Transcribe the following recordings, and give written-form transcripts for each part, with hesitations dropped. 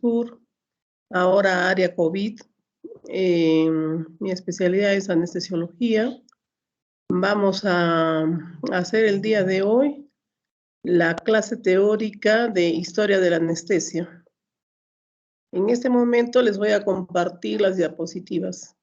Sur, ahora área COVID. Mi especialidad es anestesiología. Vamos a hacer el día de hoy la clase teórica de historia de la anestesia. En este momento les voy a compartir las diapositivas.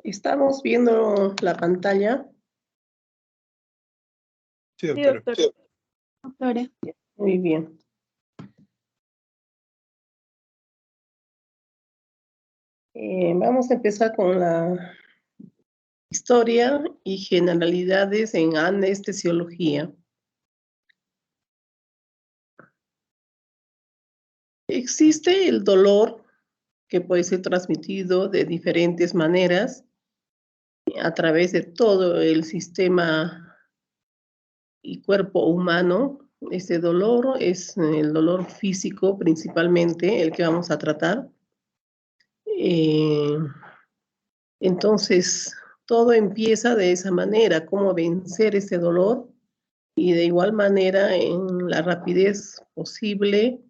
¿Estamos viendo la pantalla? Sí, doctora. Sí, doctora. Muy bien. Vamos a empezar con la historia y generalidades en anestesiología. Existe el dolor que puede ser transmitido de diferentes maneras a través de todo el sistema y cuerpo humano. Este dolor es el dolor físico principalmente, el que vamos a tratar. Entonces, todo empieza de esa manera, cómo vencer ese dolor y de igual manera en la rapidez posible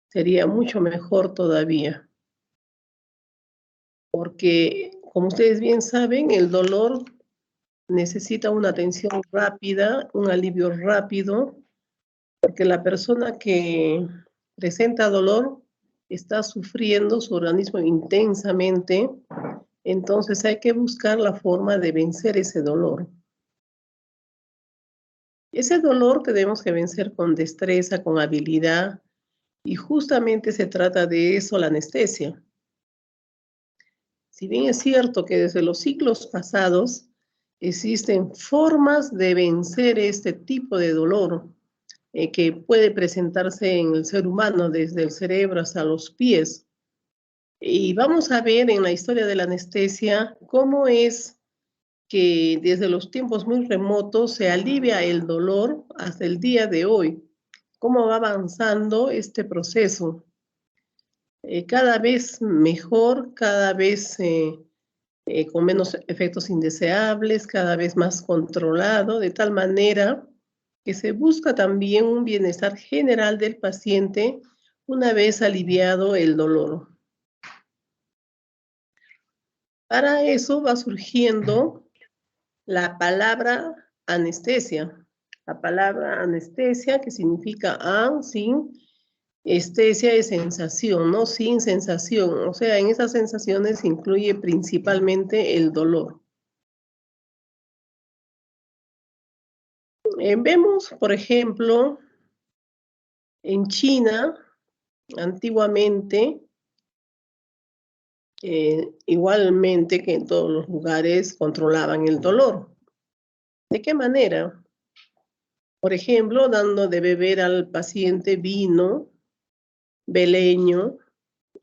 sería mucho mejor todavía. Porque, como ustedes bien saben, el dolor necesita una atención rápida, un alivio rápido, porque la persona que presenta dolor está sufriendo su organismo intensamente, entonces hay que buscar la forma de vencer ese dolor. Ese dolor tenemos que vencer con destreza, con habilidad, y justamente se trata de eso la anestesia. Si bien es cierto que desde los siglos pasados existen formas de vencer este tipo de dolor que puede presentarse en el ser humano desde el cerebro hasta los pies. Y vamos a ver en la historia de la anestesia cómo es que desde los tiempos muy remotos se alivia el dolor hasta el día de hoy. Cómo va avanzando este proceso. Cada vez mejor, cada vez con menos efectos indeseables, cada vez más controlado, de tal manera que se busca también un bienestar general del paciente una vez aliviado el dolor. Para eso va surgiendo la palabra anestesia. La palabra anestesia, que significa an, sin, estesia es sensación, ¿no? Sin sensación. O sea, en esas sensaciones incluye principalmente el dolor. Vemos, por ejemplo, en China, antiguamente, igualmente que en todos los lugares, controlaban el dolor. ¿De qué manera? Por ejemplo, dando de beber al paciente vino, beleño,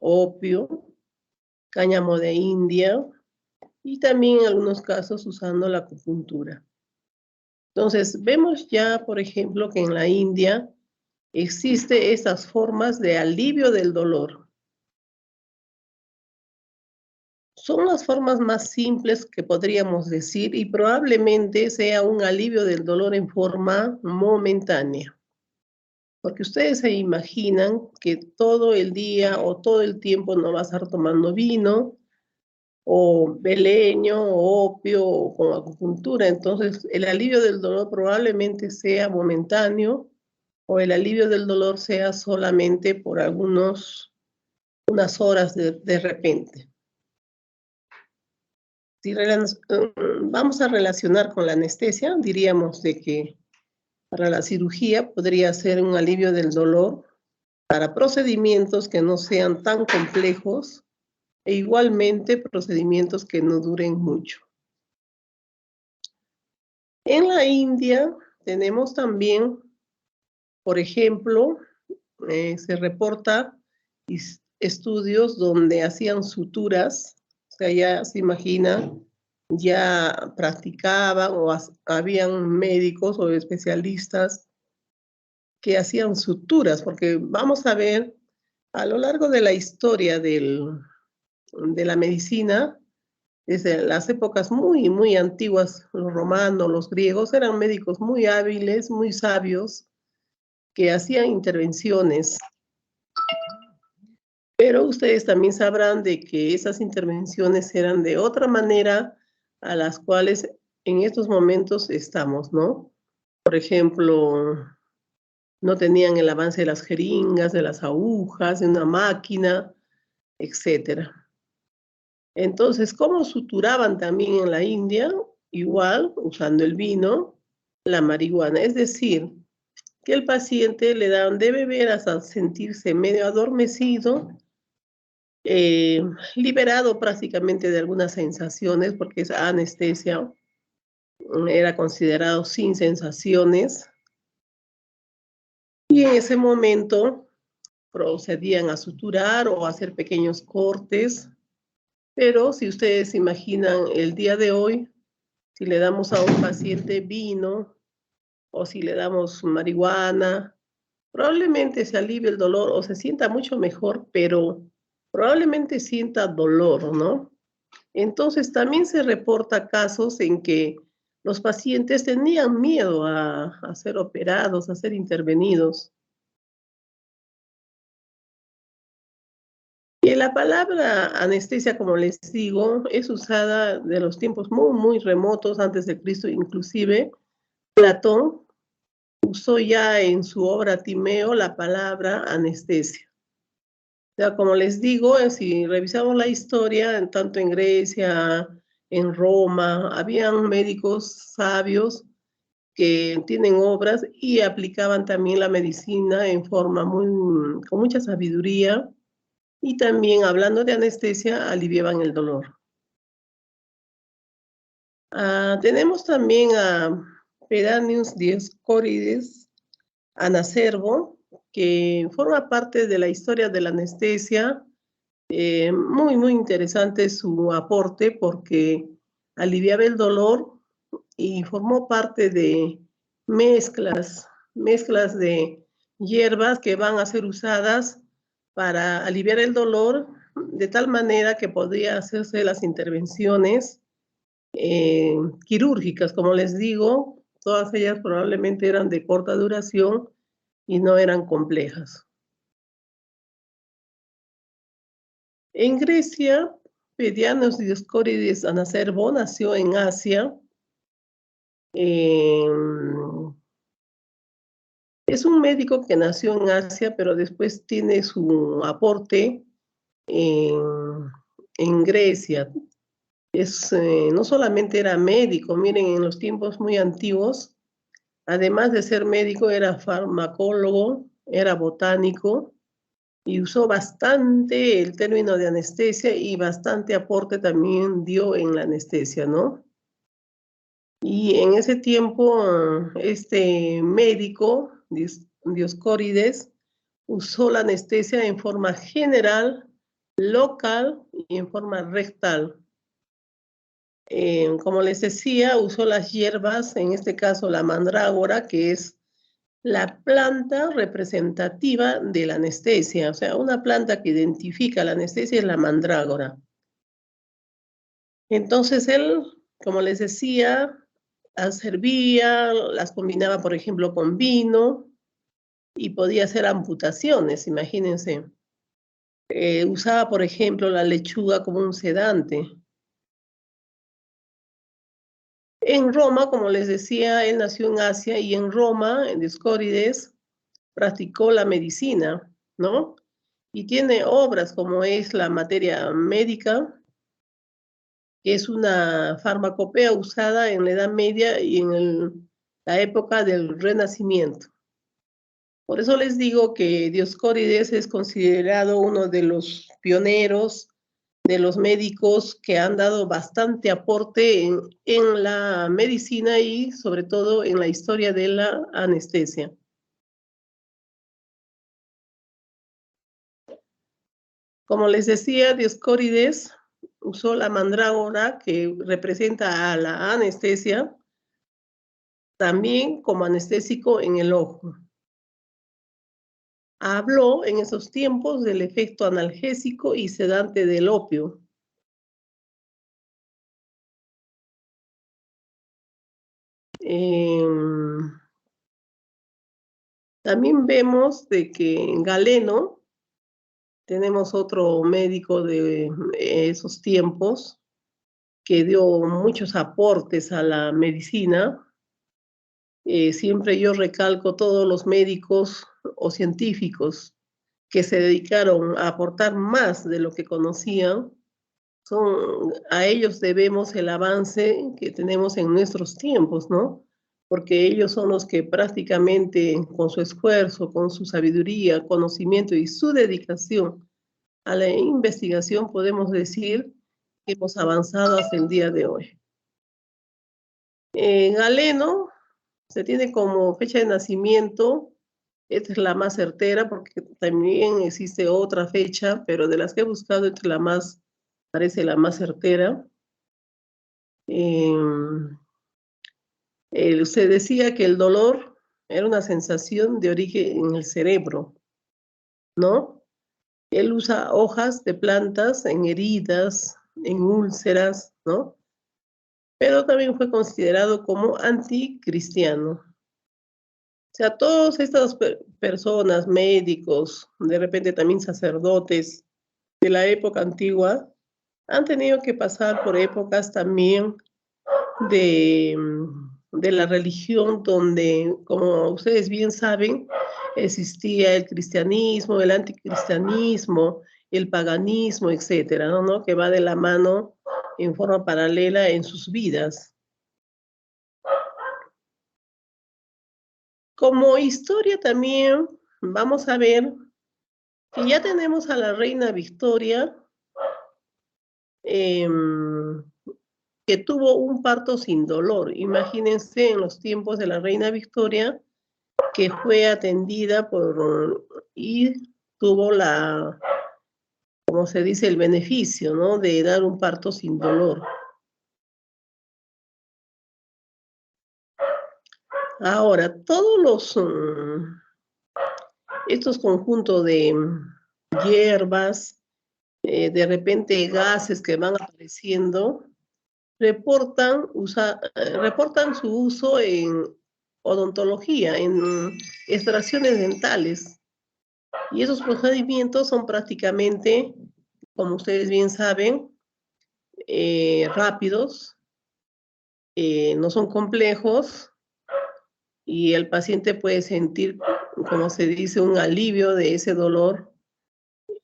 opio, cáñamo de India y también en algunos casos usando la acupuntura. Entonces, vemos ya, por ejemplo, que en la India existen estas formas de alivio del dolor. Son las formas más simples que podríamos decir y probablemente sea un alivio del dolor en forma momentánea. Porque ustedes se imaginan que todo el día o todo el tiempo no va a estar tomando vino o beleño o opio o con acupuntura. Entonces, el alivio del dolor probablemente sea momentáneo o el alivio del dolor sea solamente por unas horas de repente. Si vamos a relacionar con la anestesia, diríamos de que para la cirugía podría ser un alivio del dolor para procedimientos que no sean tan complejos e igualmente procedimientos que no duren mucho. En la India tenemos también, por ejemplo, se reporta estudios donde hacían suturas, o sea, ya se imagina, ya practicaban o habían médicos o especialistas que hacían suturas, porque vamos a ver, a lo largo de la historia de la medicina, desde las épocas muy, muy antiguas, los romanos, los griegos, eran médicos muy hábiles, muy sabios, que hacían intervenciones. Pero ustedes también sabrán de que esas intervenciones eran de otra manera a las cuales en estos momentos estamos, ¿no? Por ejemplo, no tenían el avance de las jeringas, de las agujas, de una máquina, etcétera. Entonces, ¿cómo suturaban también en la India? Igual, usando el vino, la marihuana. Es decir, que el paciente le daban de beber hasta sentirse medio adormecido, liberado prácticamente de algunas sensaciones, porque esa anestesia era considerado sin sensaciones. Y en ese momento procedían a suturar o a hacer pequeños cortes. Pero si ustedes imaginan el día de hoy, si le damos a un paciente vino o si le damos marihuana, probablemente se alivie el dolor o se sienta mucho mejor, pero probablemente sienta dolor, ¿no? Entonces también se reporta casos en que los pacientes tenían miedo a ser operados, a ser intervenidos. Y la palabra anestesia, como les digo, es usada de los tiempos muy, muy remotos, antes de Cristo, inclusive Platón usó ya en su obra Timeo la palabra anestesia. O sea, como les digo, si revisamos la historia, tanto en Grecia, en Roma, habían médicos sabios que tienen obras y aplicaban también la medicina en forma con mucha sabiduría y también hablando de anestesia aliviaban el dolor. Tenemos también a Pedanius Dioscórides Anacerbo, que forma parte de la historia de la anestesia. Muy, muy interesante su aporte porque aliviaba el dolor y formó parte de mezclas de hierbas que van a ser usadas para aliviar el dolor de tal manera que podía hacerse las intervenciones quirúrgicas. Como les digo, todas ellas probablemente eran de corta duración y no eran complejas. En Grecia, Pedianos Dioscórides Anacerbo nació en Asia. Es un médico que nació en Asia, pero después tiene su aporte en Grecia. No solamente era médico, miren, en los tiempos muy antiguos, además de ser médico, era farmacólogo, era botánico y usó bastante el término de anestesia y bastante aporte también dio en la anestesia, ¿no? Y en ese tiempo, este médico, Dioscórides, usó la anestesia en forma general, local y en forma rectal. Como les decía, usó las hierbas, en este caso la mandrágora, que es la planta representativa de la anestesia. O sea, una planta que identifica la anestesia es la mandrágora. Entonces él, como les decía, las servía, las combinaba, por ejemplo, con vino y podía hacer amputaciones, imagínense. Usaba, por ejemplo, la lechuga como un sedante. En Roma, como les decía, él nació en Asia y en Roma, en Dioscórides, practicó la medicina, ¿no? Y tiene obras como es la materia médica, que es una farmacopea usada en la Edad Media y en la época del Renacimiento. Por eso les digo que Dioscórides es considerado uno de los pioneros, de los médicos que han dado bastante aporte en la medicina y sobre todo en la historia de la anestesia. Como les decía, Dioscórides usó la mandrágora, que representa a la anestesia, también como anestésico en el ojo. Habló en esos tiempos del efecto analgésico y sedante del opio. También vemos de que en Galeno, tenemos otro médico de esos tiempos, que dio muchos aportes a la medicina. Siempre yo recalco todos los médicos o científicos que se dedicaron a aportar más de lo que conocían. A ellos debemos el avance que tenemos en nuestros tiempos, ¿no? Porque ellos son los que prácticamente con su esfuerzo, con su sabiduría, conocimiento y su dedicación a la investigación podemos decir que hemos avanzado hasta el día de hoy. Galeno se tiene como fecha de nacimiento, esta es la más certera porque también existe otra fecha, pero de las que he buscado, esta es la más, parece la más certera. Usted decía que el dolor era una sensación de origen en el cerebro, ¿no? Él usa hojas de plantas en heridas, en úlceras, ¿no? Pero también fue considerado como anticristiano. O sea, todas estas personas, médicos, de repente también sacerdotes de la época antigua, han tenido que pasar por épocas también de la religión donde, como ustedes bien saben, existía el cristianismo, el anticristianismo, el paganismo, etcétera, ¿no? Que va de la mano en forma paralela en sus vidas. Como historia también vamos a ver que ya tenemos a la reina Victoria, que tuvo un parto sin dolor. Imagínense en los tiempos de la reina Victoria, que fue atendida y tuvo como se dice, el beneficio, ¿no? De dar un parto sin dolor. Ahora, todos estos conjuntos de hierbas, de repente gases que van apareciendo, reportan su uso en odontología, en extracciones dentales. Y esos procedimientos son prácticamente, como ustedes bien saben, rápidos, no son complejos y el paciente puede sentir, como se dice, un alivio de ese dolor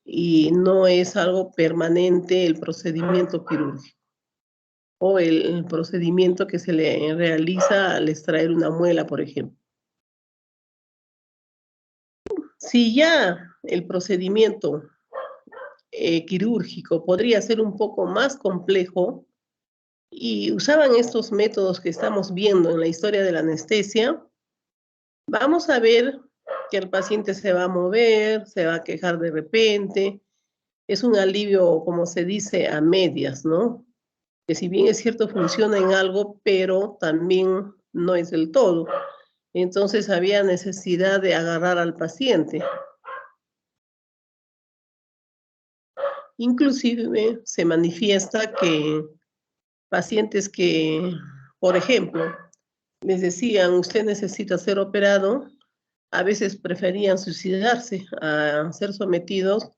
y no es algo permanente el procedimiento quirúrgico o el procedimiento que se le realiza al extraer una muela, por ejemplo. Si ya el procedimiento quirúrgico podría ser un poco más complejo y usaban estos métodos que estamos viendo en la historia de la anestesia, vamos a ver que el paciente se va a mover, se va a quejar de repente. Es un alivio, como se dice, a medias, ¿no? Que si bien es cierto, funciona en algo, pero también no es del todo. Entonces había necesidad de agarrar al paciente. Inclusive se manifiesta que pacientes que, por ejemplo, les decían, usted necesita ser operado, a veces preferían suicidarse a ser sometidos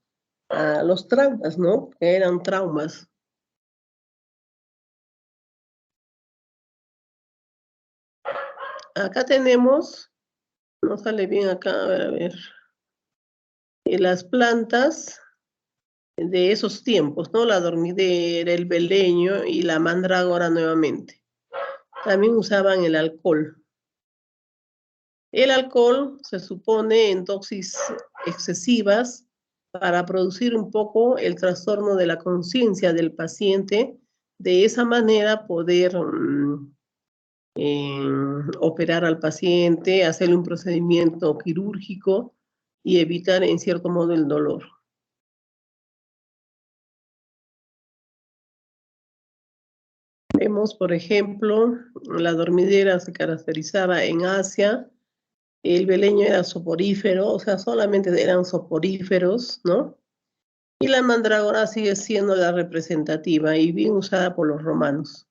a los traumas, ¿no? Que eran traumas. Acá tenemos, no sale bien acá, a ver, las plantas de esos tiempos, ¿no? La dormidera, el beleño y la mandrágora nuevamente. También usaban el alcohol. El alcohol se supone en dosis excesivas para producir un poco el trastorno de la conciencia del paciente, de esa manera poder operar al paciente, hacerle un procedimiento quirúrgico y evitar en cierto modo el dolor. Vemos, por ejemplo, la dormidera se caracterizaba en Asia, el beleño era soporífero, o sea, solamente eran soporíferos, ¿no? Y la mandrágora sigue siendo la representativa y bien usada por los romanos.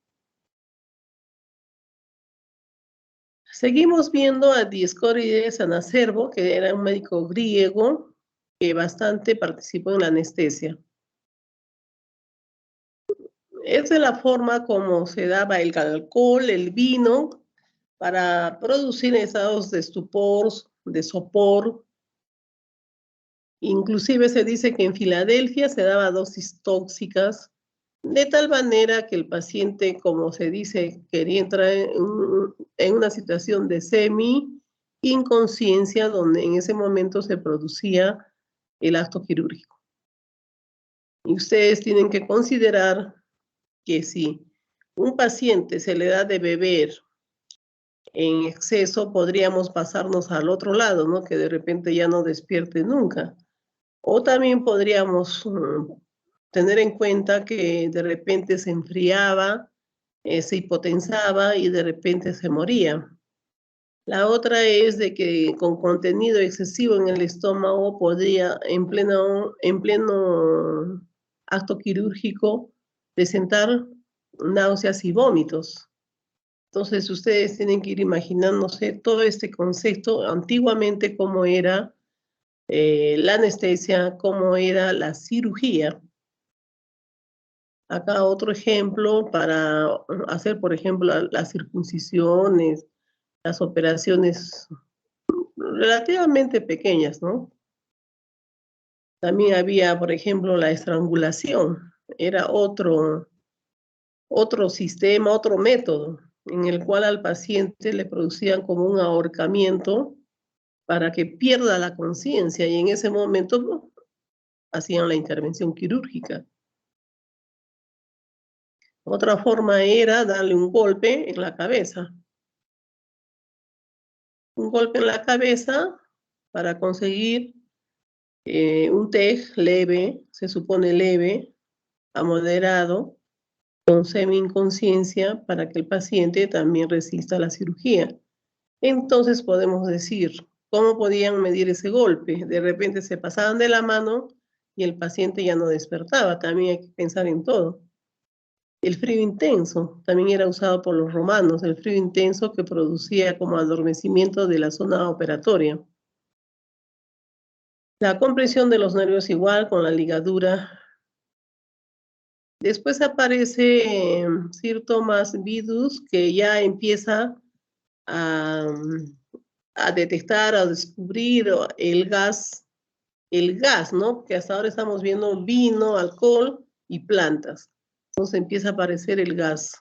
Seguimos viendo a Dioscórides Anacerbo, que era un médico griego que bastante participó en la anestesia. Es de la forma como se daba el alcohol, el vino, para producir estados de estupor, de sopor. Inclusive se dice que en Filadelfia se daba dosis tóxicas, de tal manera que el paciente, como se dice, quería entrar en una situación de semi-inconsciencia, donde en ese momento se producía el acto quirúrgico. Y ustedes tienen que considerar que si un paciente se le da de beber en exceso, podríamos pasarnos al otro lado, ¿no? Que de repente ya no despierte nunca. O también podríamos tener en cuenta que de repente se enfriaba, se hipotensaba y de repente se moría. La otra es de que con contenido excesivo en el estómago podría en pleno acto quirúrgico presentar náuseas y vómitos. Entonces ustedes tienen que ir imaginándose todo este concepto antiguamente, cómo era la anestesia, cómo era la cirugía. Acá otro ejemplo para hacer, por ejemplo, las circuncisiones, las operaciones relativamente pequeñas, ¿no? También había, por ejemplo, la estrangulación. Era otro sistema, otro método, en el cual al paciente le producían como un ahorcamiento para que pierda la conciencia y en ese momento hacían la intervención quirúrgica. Otra forma era darle un golpe en la cabeza. Un golpe en la cabeza para conseguir un TEG leve, se supone leve, a moderado, con semi-inconsciencia para que el paciente también resista la cirugía. Entonces podemos decir, ¿cómo podían medir ese golpe? De repente se pasaban de la mano y el paciente ya no despertaba. También hay que pensar en todo. El frío intenso también era usado por los romanos, el frío intenso que producía como adormecimiento de la zona operatoria. La compresión de los nervios igual con la ligadura. Después aparece Sir Thomas Vidus, que ya empieza a detectar, a descubrir el gas, ¿no? Que hasta ahora estamos viendo vino, alcohol y plantas. Entonces empieza a aparecer el gas.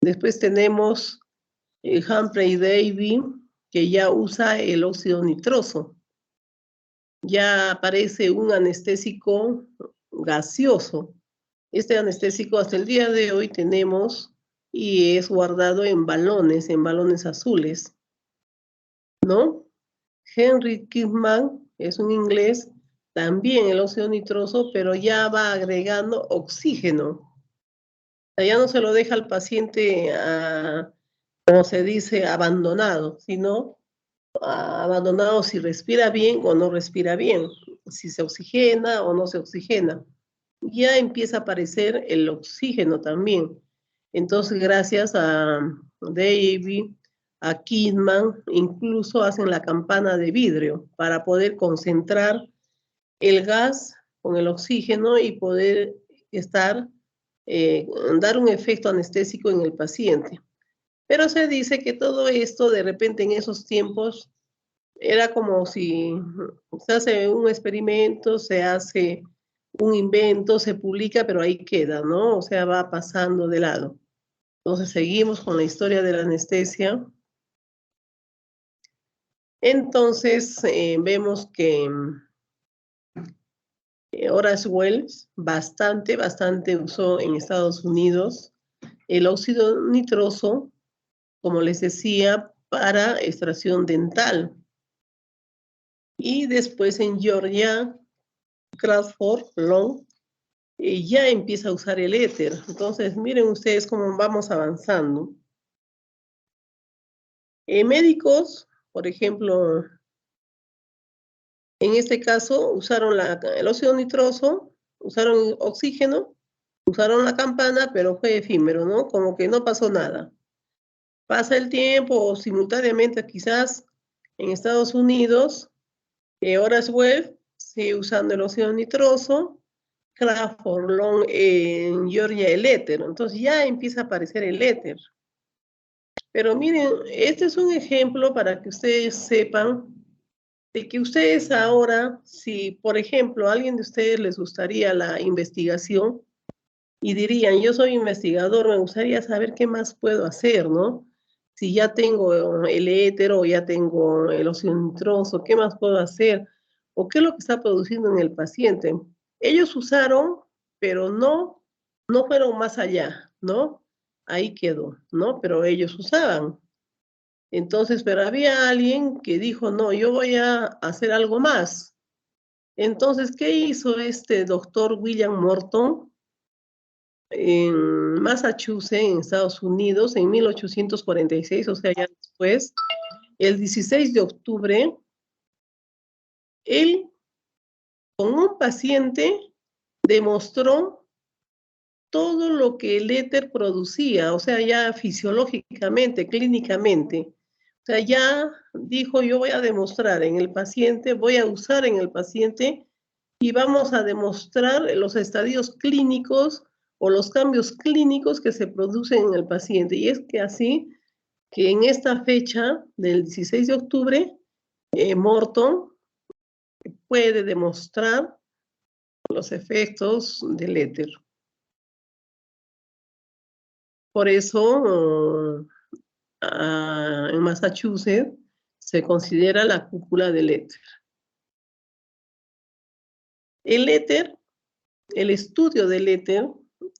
Después tenemos Humphrey Davy, que ya usa el óxido nitroso. Ya aparece un anestésico gaseoso. Este anestésico hasta el día de hoy tenemos y es guardado en balones azules, ¿no? Henry Kiffman es un inglés, también el óxido nitroso, pero ya va agregando oxígeno. Ya no se lo deja al paciente, como se dice, abandonado, sino abandonado si respira bien o no respira bien. si se oxigena o no se oxigena. Ya empieza a aparecer el oxígeno también. Entonces, gracias a Davy, a Kidman, incluso hacen la campana de vidrio para poder concentrar el gas con el oxígeno y poder dar un efecto anestésico en el paciente. Pero se dice que todo esto, de repente en esos tiempos, era como si se hace un experimento, se hace un invento, se publica, pero ahí queda, ¿no? O sea, va pasando de lado. Entonces seguimos con la historia de la anestesia. Entonces vemos que Horace Wells bastante usó en Estados Unidos el óxido nitroso, como les decía, para extracción dental. Y después en Georgia, Crawford Long ya empieza a usar el éter. Entonces, miren ustedes cómo vamos avanzando. Médicos, por ejemplo, en este caso, usaron el óxido nitroso, usaron oxígeno, usaron la campana, pero fue efímero, ¿no? Como que no pasó nada. Pasa el tiempo o simultáneamente quizás en Estados Unidos, Horace Wells sigue usando el óxido nitroso, Crawford Long en Georgia el éter. Entonces ya empieza a aparecer el éter. Pero miren, este es un ejemplo para que ustedes sepan de que ustedes ahora, si por ejemplo a alguien de ustedes les gustaría la investigación y dirían, yo soy investigador, me gustaría saber qué más puedo hacer, ¿no? Si ya tengo el éter o ya tengo el óxido nitroso, ¿qué más puedo hacer? ¿O qué es lo que está produciendo en el paciente? Ellos usaron, pero no fueron más allá, ¿no? Ahí quedó, ¿no? Pero ellos usaban. Entonces, pero había alguien que dijo, no, yo voy a hacer algo más. Entonces, ¿qué hizo este doctor William Morton en Massachusetts, en Estados Unidos, en 1846, o sea, ya después, el 16 de octubre, él con un paciente demostró todo lo que el éter producía, o sea, ya fisiológicamente, clínicamente. O sea, ya dijo, yo voy a demostrar en el paciente, voy a usar en el paciente y vamos a demostrar los estadios clínicos o los cambios clínicos que se producen en el paciente. Y es que así, que en esta fecha del 16 de octubre, Morton puede demostrar los efectos del éter. Por eso, en Massachusetts se considera la cúpula del éter. El éter, el estudio del éter,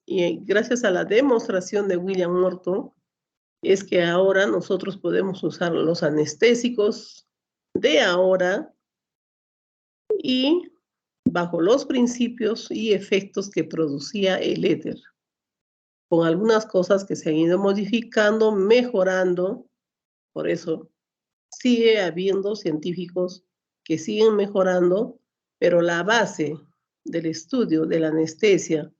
y gracias a la demostración de William Morton, es que ahora nosotros podemos usar los anestésicos de ahora y bajo los principios y efectos que producía el éter, con algunas cosas que se han ido modificando, mejorando. Por eso sigue habiendo científicos que siguen mejorando, pero la base del estudio de la anestesia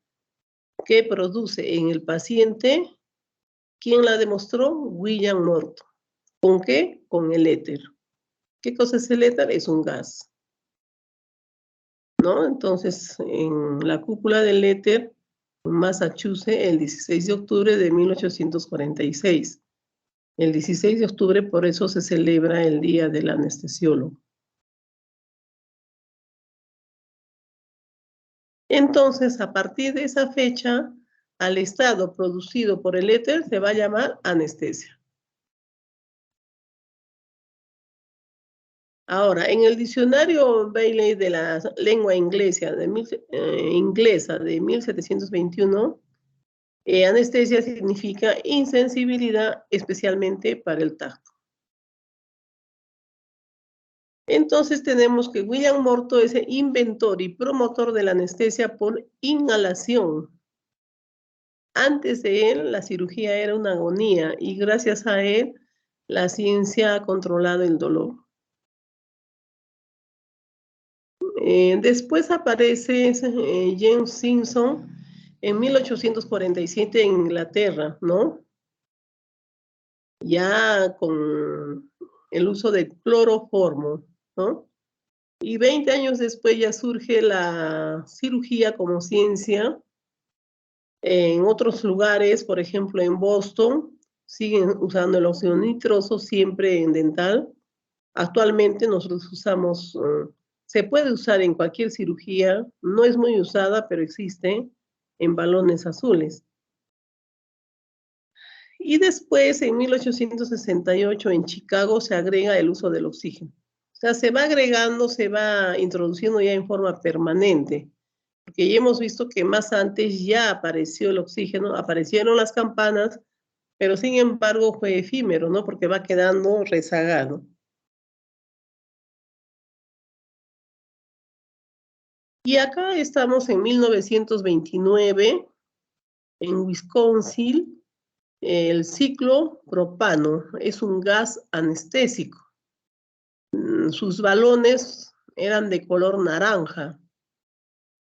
que produce en el paciente, ¿quién la demostró? William Morton. ¿Con qué? Con el éter. ¿Qué cosa es el éter? Es un gas, ¿no? Entonces, en la cúpula del éter, en Massachusetts, el 16 de octubre de 1846. El 16 de octubre, por eso se celebra el Día del Anestesiólogo. Entonces, a partir de esa fecha, al estado producido por el éter se va a llamar anestesia. Ahora, en el diccionario Bailey de la lengua inglesa de 1721, anestesia significa insensibilidad, especialmente para el tacto. Entonces tenemos que William Morton es el inventor y promotor de la anestesia por inhalación. Antes de él, la cirugía era una agonía y gracias a él, la ciencia ha controlado el dolor. Después aparece James Simpson en 1847 en Inglaterra, ¿no? Ya con el uso de cloroformo, ¿no? Y 20 años después ya surge la cirugía como ciencia. En otros lugares, por ejemplo en Boston, siguen usando el óxido nitroso siempre en dental. Actualmente nosotros usamos, se puede usar en cualquier cirugía, no es muy usada, pero existe en balones azules. Y después, en 1868, en Chicago, se agrega el uso del oxígeno. O sea, se va agregando, se va introduciendo ya en forma permanente. Porque ya hemos visto que más antes ya apareció el oxígeno, aparecieron las campanas, pero sin embargo fue efímero, ¿no? Porque va quedando rezagado. Y acá estamos en 1929, en Wisconsin, el ciclopropano es un gas anestésico. Sus balones eran de color naranja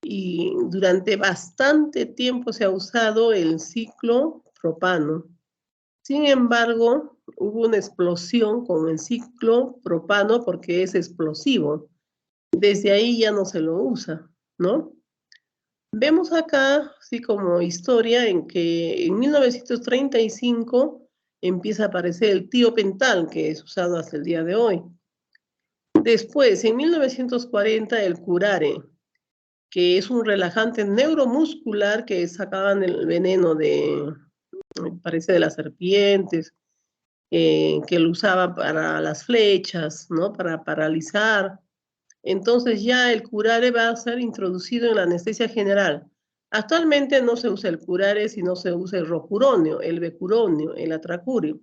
y durante bastante tiempo se ha usado el ciclopropano. Sin embargo, hubo una explosión con el ciclopropano porque es explosivo. Desde ahí ya no se lo usa, ¿no? Vemos acá, sí, como historia, en que en 1935 empieza a aparecer el tiopental, que es usado hasta el día de hoy. Después, en 1940, el curare, que es un relajante neuromuscular que sacaban el veneno de, parece, de las serpientes, que lo usaban para las flechas, ¿no? Para paralizar. Entonces ya el curare va a ser introducido en la anestesia general. Actualmente no se usa el curare, sino se usa el rocuronio, el becuronio, el atracurio.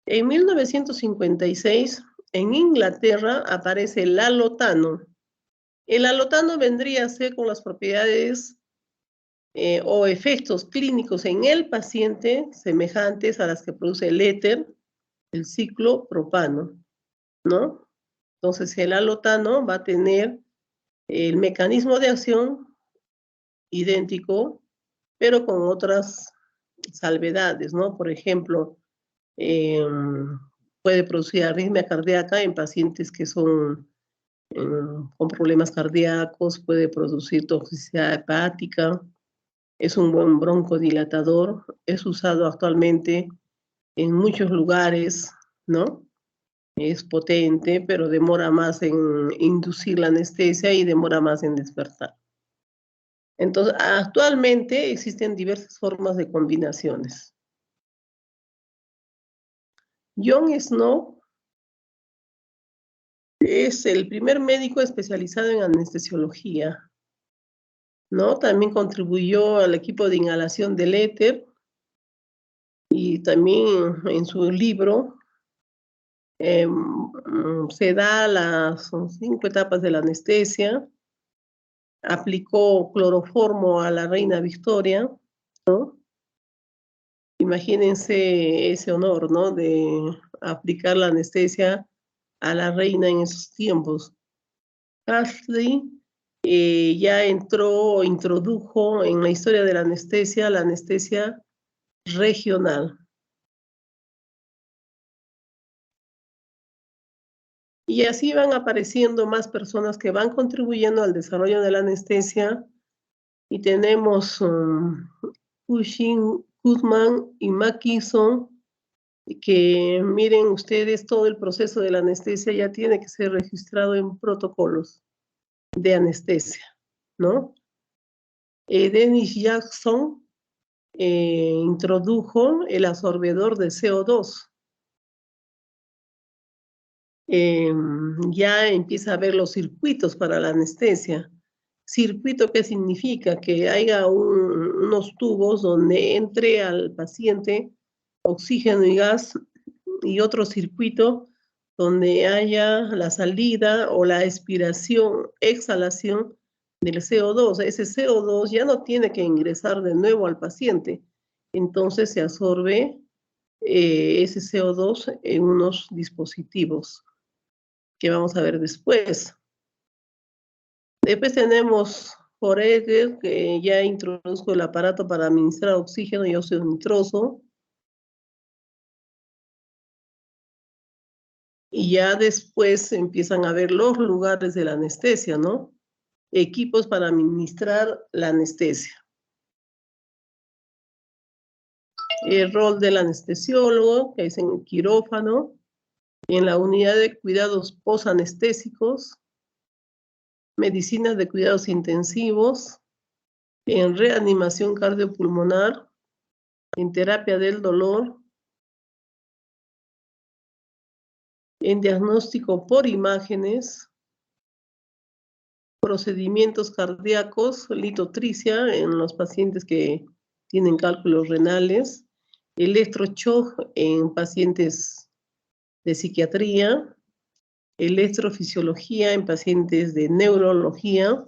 En 1956, en Inglaterra, aparece el alotano. El alotano vendría a ser con las propiedades o efectos clínicos en el paciente semejantes a las que produce el éter, el ciclopropano, ¿no? Entonces el alotano va a tener el mecanismo de acción idéntico, pero con otras salvedades, ¿no? Por ejemplo, puede producir arritmia cardíaca en pacientes que son con problemas cardíacos, puede producir toxicidad hepática, es un buen broncodilatador, es usado actualmente en muchos lugares, ¿no? Es potente, pero demora más en inducir la anestesia y demora más en despertar. Entonces, actualmente existen diversas formas de combinaciones. John Snow es el primer médico especializado en anestesiología, ¿no? También contribuyó al equipo de inhalación del éter y también en su libro se da las 5 etapas de la anestesia, aplicó cloroformo a la reina Victoria, ¿no? Imagínense ese honor, ¿no? De aplicar la anestesia a la reina en esos tiempos. Ashley ya introdujo en la historia de la anestesia regional. Y así van apareciendo más personas que van contribuyendo al desarrollo de la anestesia. Y tenemos Cushing, Goodman y Mackinson, que miren ustedes, todo el proceso de la anestesia ya tiene que ser registrado en protocolos de anestesia, ¿no? Dennis Jackson introdujo el absorbedor de CO2. Ya empieza a ver los circuitos para la anestesia. ¿Circuito qué significa? Que haya unos tubos donde entre al paciente oxígeno y gas y otro circuito donde haya la salida o la expiración, exhalación del CO2. Ese CO2 ya no tiene que ingresar de nuevo al paciente. Entonces se absorbe ese CO2 en unos dispositivos que vamos a ver después. Después tenemos Foreger, que ya introduzco el aparato para administrar oxígeno y óxido nitroso. Y ya después empiezan a ver los lugares de la anestesia, ¿no? Equipos para administrar la anestesia. El rol del anestesiólogo, que es en el quirófano, en la unidad de cuidados posanestésicos, medicina de cuidados intensivos, en reanimación cardiopulmonar, en terapia del dolor, en diagnóstico por imágenes, procedimientos cardíacos, litotricia en los pacientes que tienen cálculos renales, electroshock en pacientes de psiquiatría, electrofisiología en pacientes de neurología,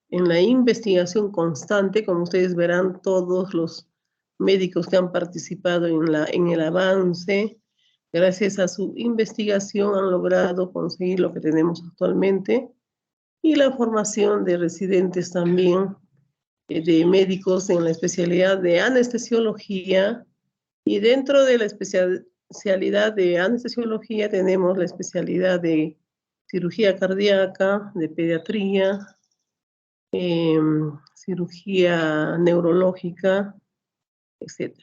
en la investigación constante, como ustedes verán, todos los médicos que han participado en el avance, gracias a su investigación han logrado conseguir lo que tenemos actualmente, y la formación de residentes también, de médicos en la especialidad de anestesiología, y dentro de la especialidad de anestesiología tenemos la especialidad de cirugía cardíaca, de pediatría, cirugía neurológica, etc.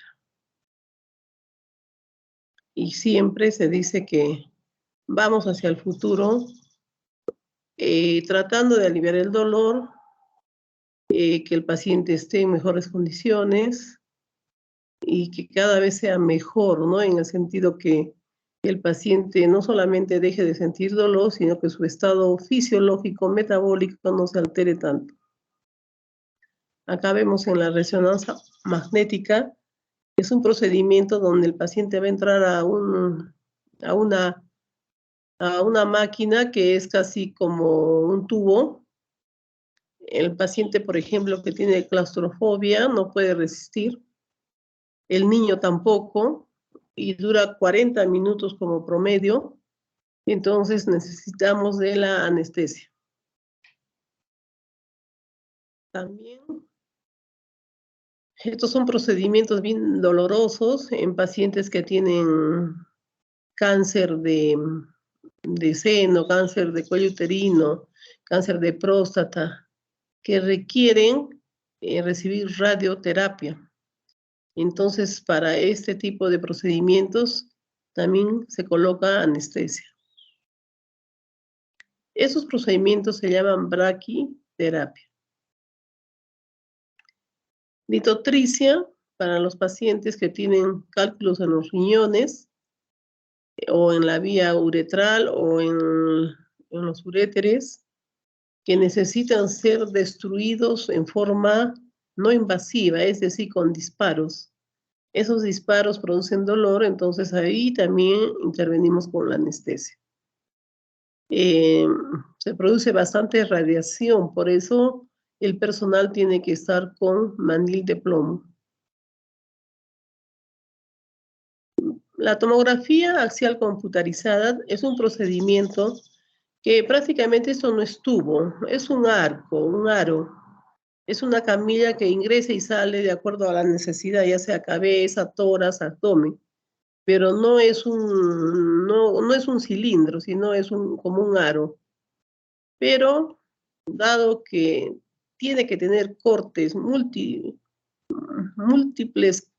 Y siempre se dice que vamos hacia el futuro, tratando de aliviar el dolor, que el paciente esté en mejores condiciones y que cada vez sea mejor, ¿no? En el sentido que el paciente no solamente deje de sentir dolor, sino que su estado fisiológico, metabólico no se altere tanto. Acá vemos en la resonancia magnética, es un procedimiento donde el paciente va a entrar a una máquina que es casi como un tubo. El paciente, por ejemplo, que tiene claustrofobia no puede resistir, el niño tampoco, y dura 40 minutos como promedio, entonces necesitamos de la anestesia. También, estos son procedimientos bien dolorosos en pacientes que tienen cáncer de seno, cáncer de cuello uterino, cáncer de próstata, que requieren recibir radioterapia. Entonces, para este tipo de procedimientos también se coloca anestesia. Esos procedimientos se llaman braquiterapia. Litotricia para los pacientes que tienen cálculos en los riñones o en la vía uretral o en los uréteres, que necesitan ser destruidos en forma no invasiva, es decir, con disparos. Esos disparos producen dolor, entonces ahí también intervenimos con la anestesia. Se produce bastante radiación, por eso el personal tiene que estar con mandil de plomo. La tomografía axial computarizada es un procedimiento que prácticamente esto no es tubo, es un arco, un aro. Es una camilla que ingresa y sale de acuerdo a la necesidad, ya sea cabeza, tórax, abdomen. Pero no es un cilindro, sino es como un aro. Pero dado que tiene que tener cortes, múltiples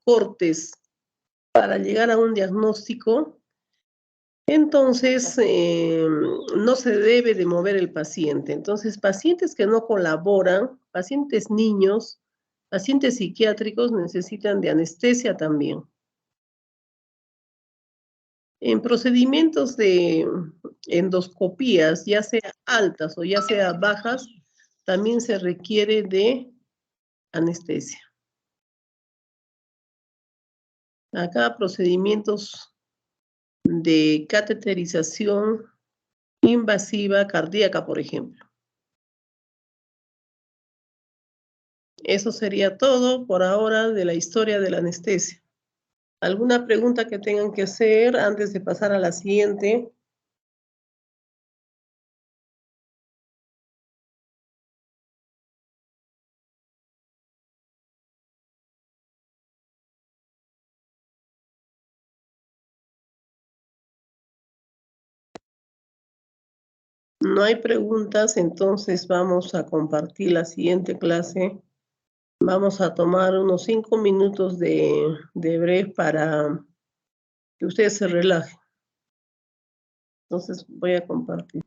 cortes para llegar a un diagnóstico, entonces no se debe de mover el paciente. Entonces, pacientes que no colaboran, pacientes niños, pacientes psiquiátricos necesitan de anestesia también. En procedimientos de endoscopías, ya sea altas o ya sea bajas, también se requiere de anestesia. Acá procedimientos de cateterización invasiva cardíaca, por ejemplo. Eso sería todo por ahora de la historia de la anestesia. ¿Alguna pregunta que tengan que hacer antes de pasar a la siguiente? no hay preguntas, entonces vamos a compartir la siguiente clase. Vamos a tomar unos 5 minutos de break para que ustedes se relajen. Entonces voy a compartir.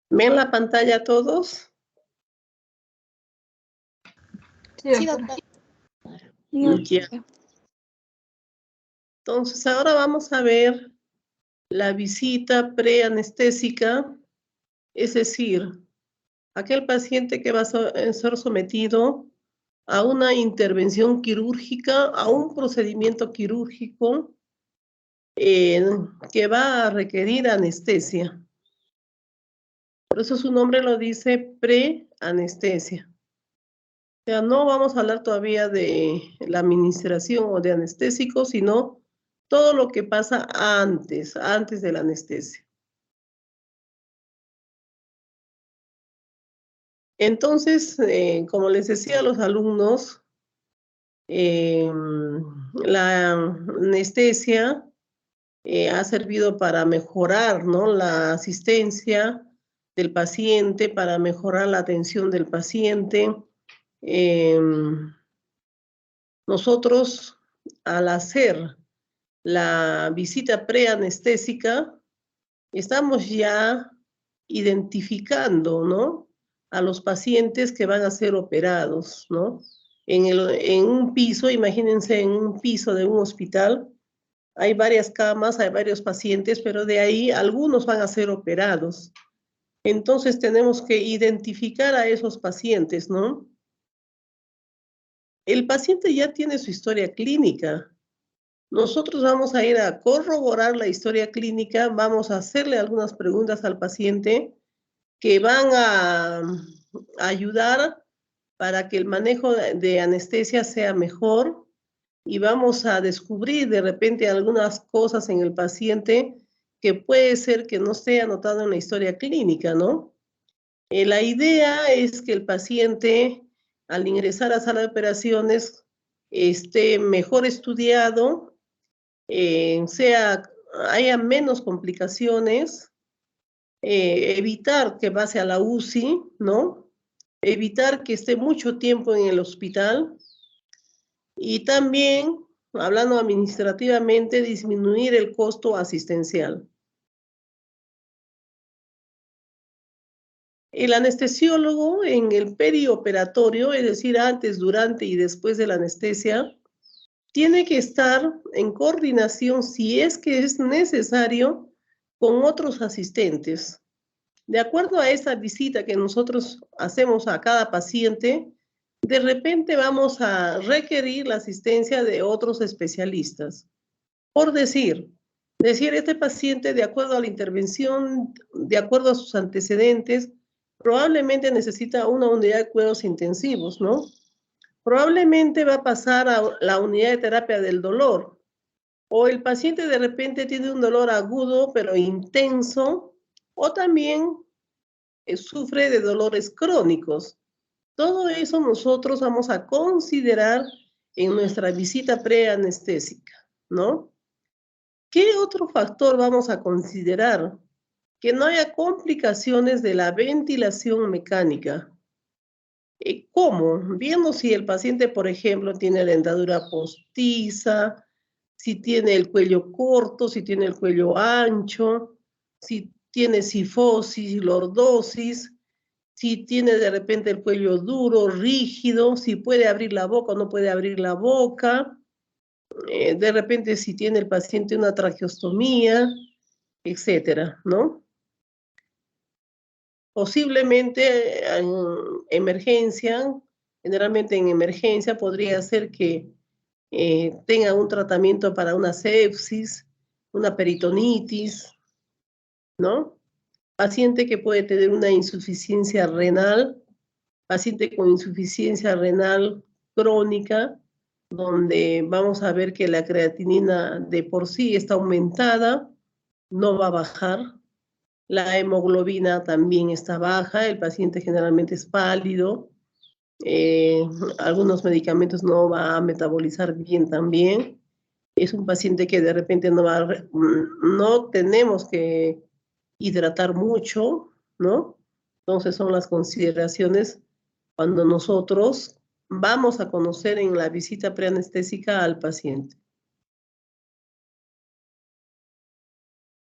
¿Ven la pantalla todos? Sí, doctora. Ya. Entonces, ahora vamos a ver la visita preanestésica, es decir, aquel paciente que va a ser sometido a una intervención quirúrgica, a un procedimiento quirúrgico que va a requerir anestesia. Por eso su nombre lo dice preanestesia. O sea, no vamos a hablar todavía de la administración o de anestésicos, sino todo lo que pasa antes de la anestesia. Entonces, como les decía a los alumnos, la anestesia ha servido para mejorar, ¿no?, la asistencia del paciente, para mejorar la atención del paciente. Nosotros, al hacer la visita preanestésica, estamos ya identificando, ¿no?, a los pacientes que van a ser operados, ¿no? En un piso, imagínense, en un piso de un hospital, hay varias camas, hay varios pacientes, pero de ahí algunos van a ser operados. Entonces tenemos que identificar a esos pacientes, ¿no? El paciente ya tiene su historia clínica. Nosotros vamos a ir a corroborar la historia clínica, vamos a hacerle algunas preguntas al paciente que van a ayudar para que el manejo de anestesia sea mejor, y vamos a descubrir de repente algunas cosas en el paciente que puede ser que no esté anotado en la historia clínica, ¿no? La idea es que el paciente, al ingresar a sala de operaciones, esté mejor estudiado, haya menos complicaciones, evitar que pase a la UCI, ¿no? Evitar que esté mucho tiempo en el hospital, y también, hablando administrativamente, disminuir el costo asistencial. El anestesiólogo en el perioperatorio, es decir, antes, durante y después de la anestesia, tiene que estar en coordinación, si es que es necesario, con otros asistentes. De acuerdo a esa visita que nosotros hacemos a cada paciente, de repente vamos a requerir la asistencia de otros especialistas. Por decir, este paciente, de acuerdo a la intervención, de acuerdo a sus antecedentes, probablemente necesita una unidad de cuidados intensivos, ¿no? Probablemente va a pasar a la unidad de terapia del dolor. O el paciente de repente tiene un dolor agudo, pero intenso, o también sufre de dolores crónicos. Todo eso nosotros vamos a considerar en nuestra visita preanestésica, ¿no? ¿Qué otro factor vamos a considerar? Que no haya complicaciones de la ventilación mecánica. ¿Cómo? Viendo si el paciente, por ejemplo, tiene dentadura postiza, si tiene el cuello corto, si tiene el cuello ancho, si tiene sifosis, lordosis, si tiene de repente el cuello duro, rígido, si puede abrir la boca o no puede abrir la boca, de repente si tiene el paciente una traqueostomía, etcétera, ¿no? Posiblemente en emergencia, generalmente en emergencia podría ser que tenga un tratamiento para una sepsis, una peritonitis, ¿no? Paciente que puede tener una insuficiencia renal, paciente con insuficiencia renal crónica, donde vamos a ver que la creatinina de por sí está aumentada, no va a bajar. La hemoglobina también está baja, el paciente generalmente es pálido, algunos medicamentos no va a metabolizar bien también. Es un paciente que de repente no tenemos que hidratar mucho, ¿no? Entonces son las consideraciones cuando nosotros vamos a conocer en la visita preanestésica al paciente.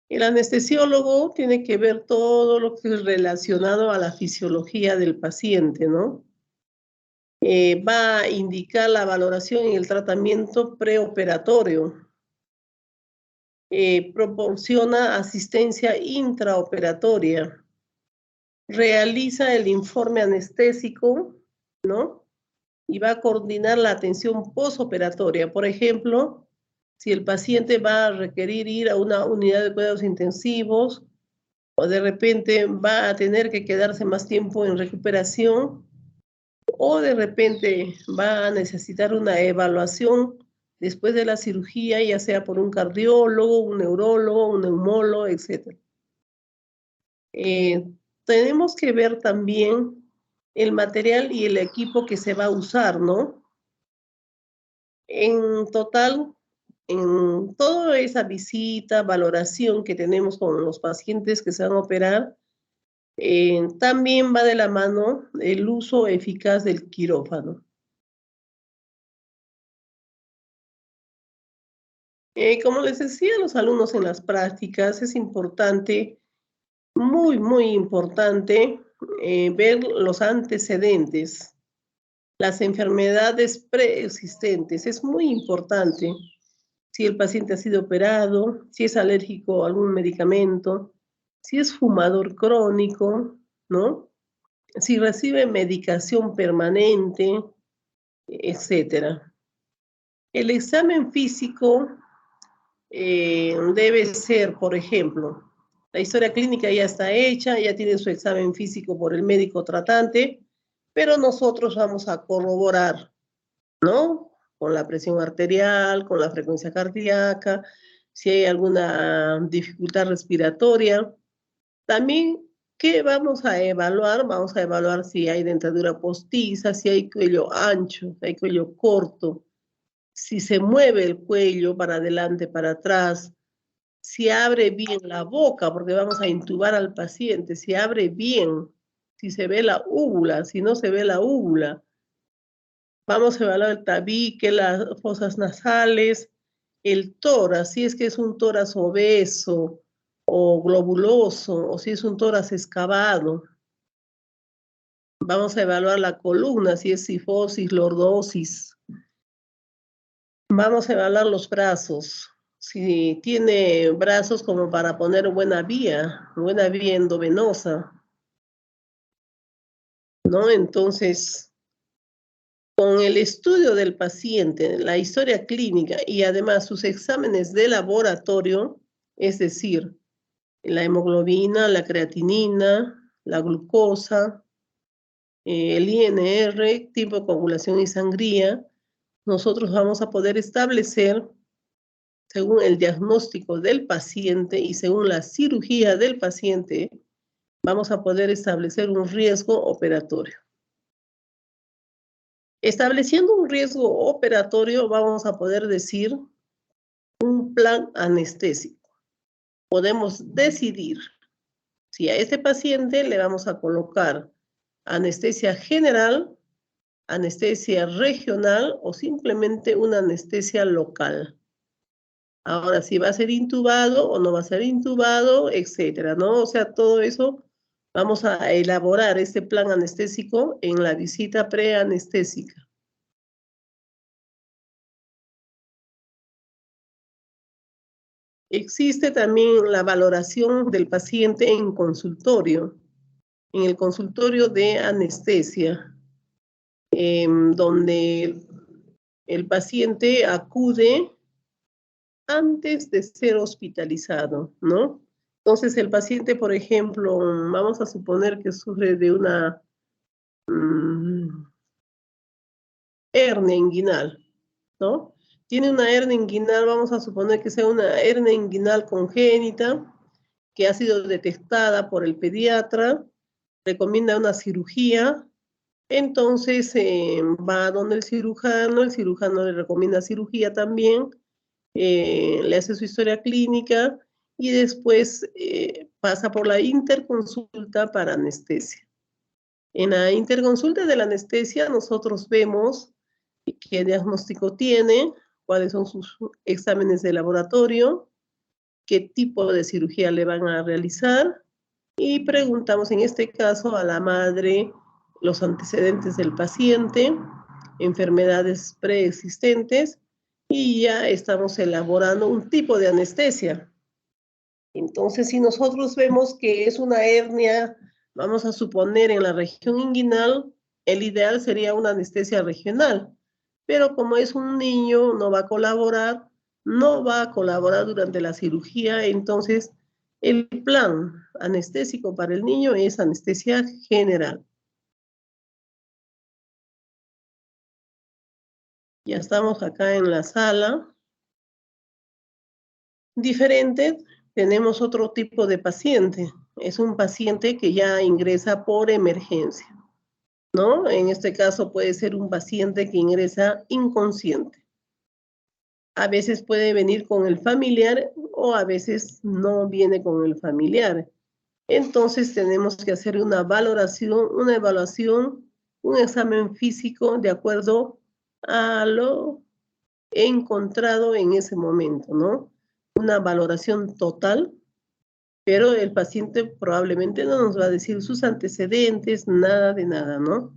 El anestesiólogo tiene que ver todo lo que es relacionado a la fisiología del paciente, ¿no? Va a indicar la valoración y el tratamiento preoperatorio. Proporciona asistencia intraoperatoria. Realiza el informe anestésico, ¿no? Y va a coordinar la atención postoperatoria. Por ejemplo, si el paciente va a requerir ir a una unidad de cuidados intensivos o de repente va a tener que quedarse más tiempo en recuperación o de repente va a necesitar una evaluación después de la cirugía, ya sea por un cardiólogo, un neurólogo, un neumólogo, etc. Tenemos que ver también el material y el equipo que se va a usar, ¿no? En total, en toda esa visita, valoración que tenemos con los pacientes que se van a operar, también va de la mano el uso eficaz del quirófano. Como les decía a los alumnos en las prácticas, es importante, muy importante, ver los antecedentes, las enfermedades preexistentes. Es muy importante si el paciente ha sido operado, si es alérgico a algún medicamento, si es fumador crónico, ¿no? Si recibe medicación permanente, etcétera. El examen físico debe ser, por ejemplo, la historia clínica ya está hecha, ya tiene su examen físico por el médico tratante, pero nosotros vamos a corroborar, ¿no? Con la presión arterial, con la frecuencia cardíaca, si hay alguna dificultad respiratoria. También, ¿qué vamos a evaluar? Vamos a evaluar si hay dentadura postiza, si hay cuello ancho, si hay cuello corto, si se mueve el cuello para adelante, para atrás, si abre bien la boca, porque vamos a intubar al paciente, si abre bien, si se ve la úvula, si no se ve la úvula. Vamos a evaluar el tabique, las fosas nasales, el tórax, si es que es un tórax obeso o globuloso, o si es un tórax excavado. Vamos a evaluar la columna, si es sifosis, lordosis. Vamos a evaluar los brazos, si tiene brazos como para poner buena vía endovenosa, ¿no? Entonces, con el estudio del paciente, la historia clínica y además sus exámenes de laboratorio, es decir, la hemoglobina, la creatinina, la glucosa, el INR, tipo de coagulación y sangría, nosotros vamos a poder establecer, según el diagnóstico del paciente y según la cirugía del paciente, vamos a poder establecer un riesgo operatorio. Estableciendo un riesgo operatorio, vamos a poder decir un plan anestésico. Podemos decidir si a este paciente le vamos a colocar anestesia general, anestesia regional o simplemente una anestesia local. Ahora, si va a ser intubado o no va a ser intubado, etcétera, ¿no? O sea, todo eso vamos a elaborar este plan anestésico en la visita preanestésica. Existe también la valoración del paciente en consultorio, en el consultorio de anestesia, donde el paciente acude antes de ser hospitalizado, ¿no? Entonces el paciente, por ejemplo, vamos a suponer que sufre de una hernia inguinal, ¿no? Tiene una hernia inguinal, vamos a suponer que sea una hernia inguinal congénita, que ha sido detectada por el pediatra, recomienda una cirugía, entonces va donde el cirujano le recomienda cirugía también, le hace su historia clínica y después pasa por la interconsulta para anestesia. En la interconsulta de la anestesia nosotros vemos qué diagnóstico tiene, cuáles son sus exámenes de laboratorio, qué tipo de cirugía le van a realizar y preguntamos en este caso a la madre los antecedentes del paciente, enfermedades preexistentes y ya estamos elaborando un tipo de anestesia. Entonces, si nosotros vemos que es una hernia, vamos a suponer en la región inguinal, el ideal sería una anestesia regional, pero como es un niño, no va a colaborar durante la cirugía, entonces el plan anestésico para el niño es anestesia general. Ya estamos acá en la sala. Diferente, tenemos otro tipo de paciente. Es un paciente que ya ingresa por emergencia, ¿no? En este caso puede ser un paciente que ingresa inconsciente. A veces puede venir con el familiar o a veces no viene con el familiar. Entonces tenemos que hacer una valoración, una evaluación, un examen físico de acuerdo a lo encontrado en ese momento, ¿no? Una valoración total, pero el paciente probablemente no nos va a decir sus antecedentes, nada de nada, ¿no?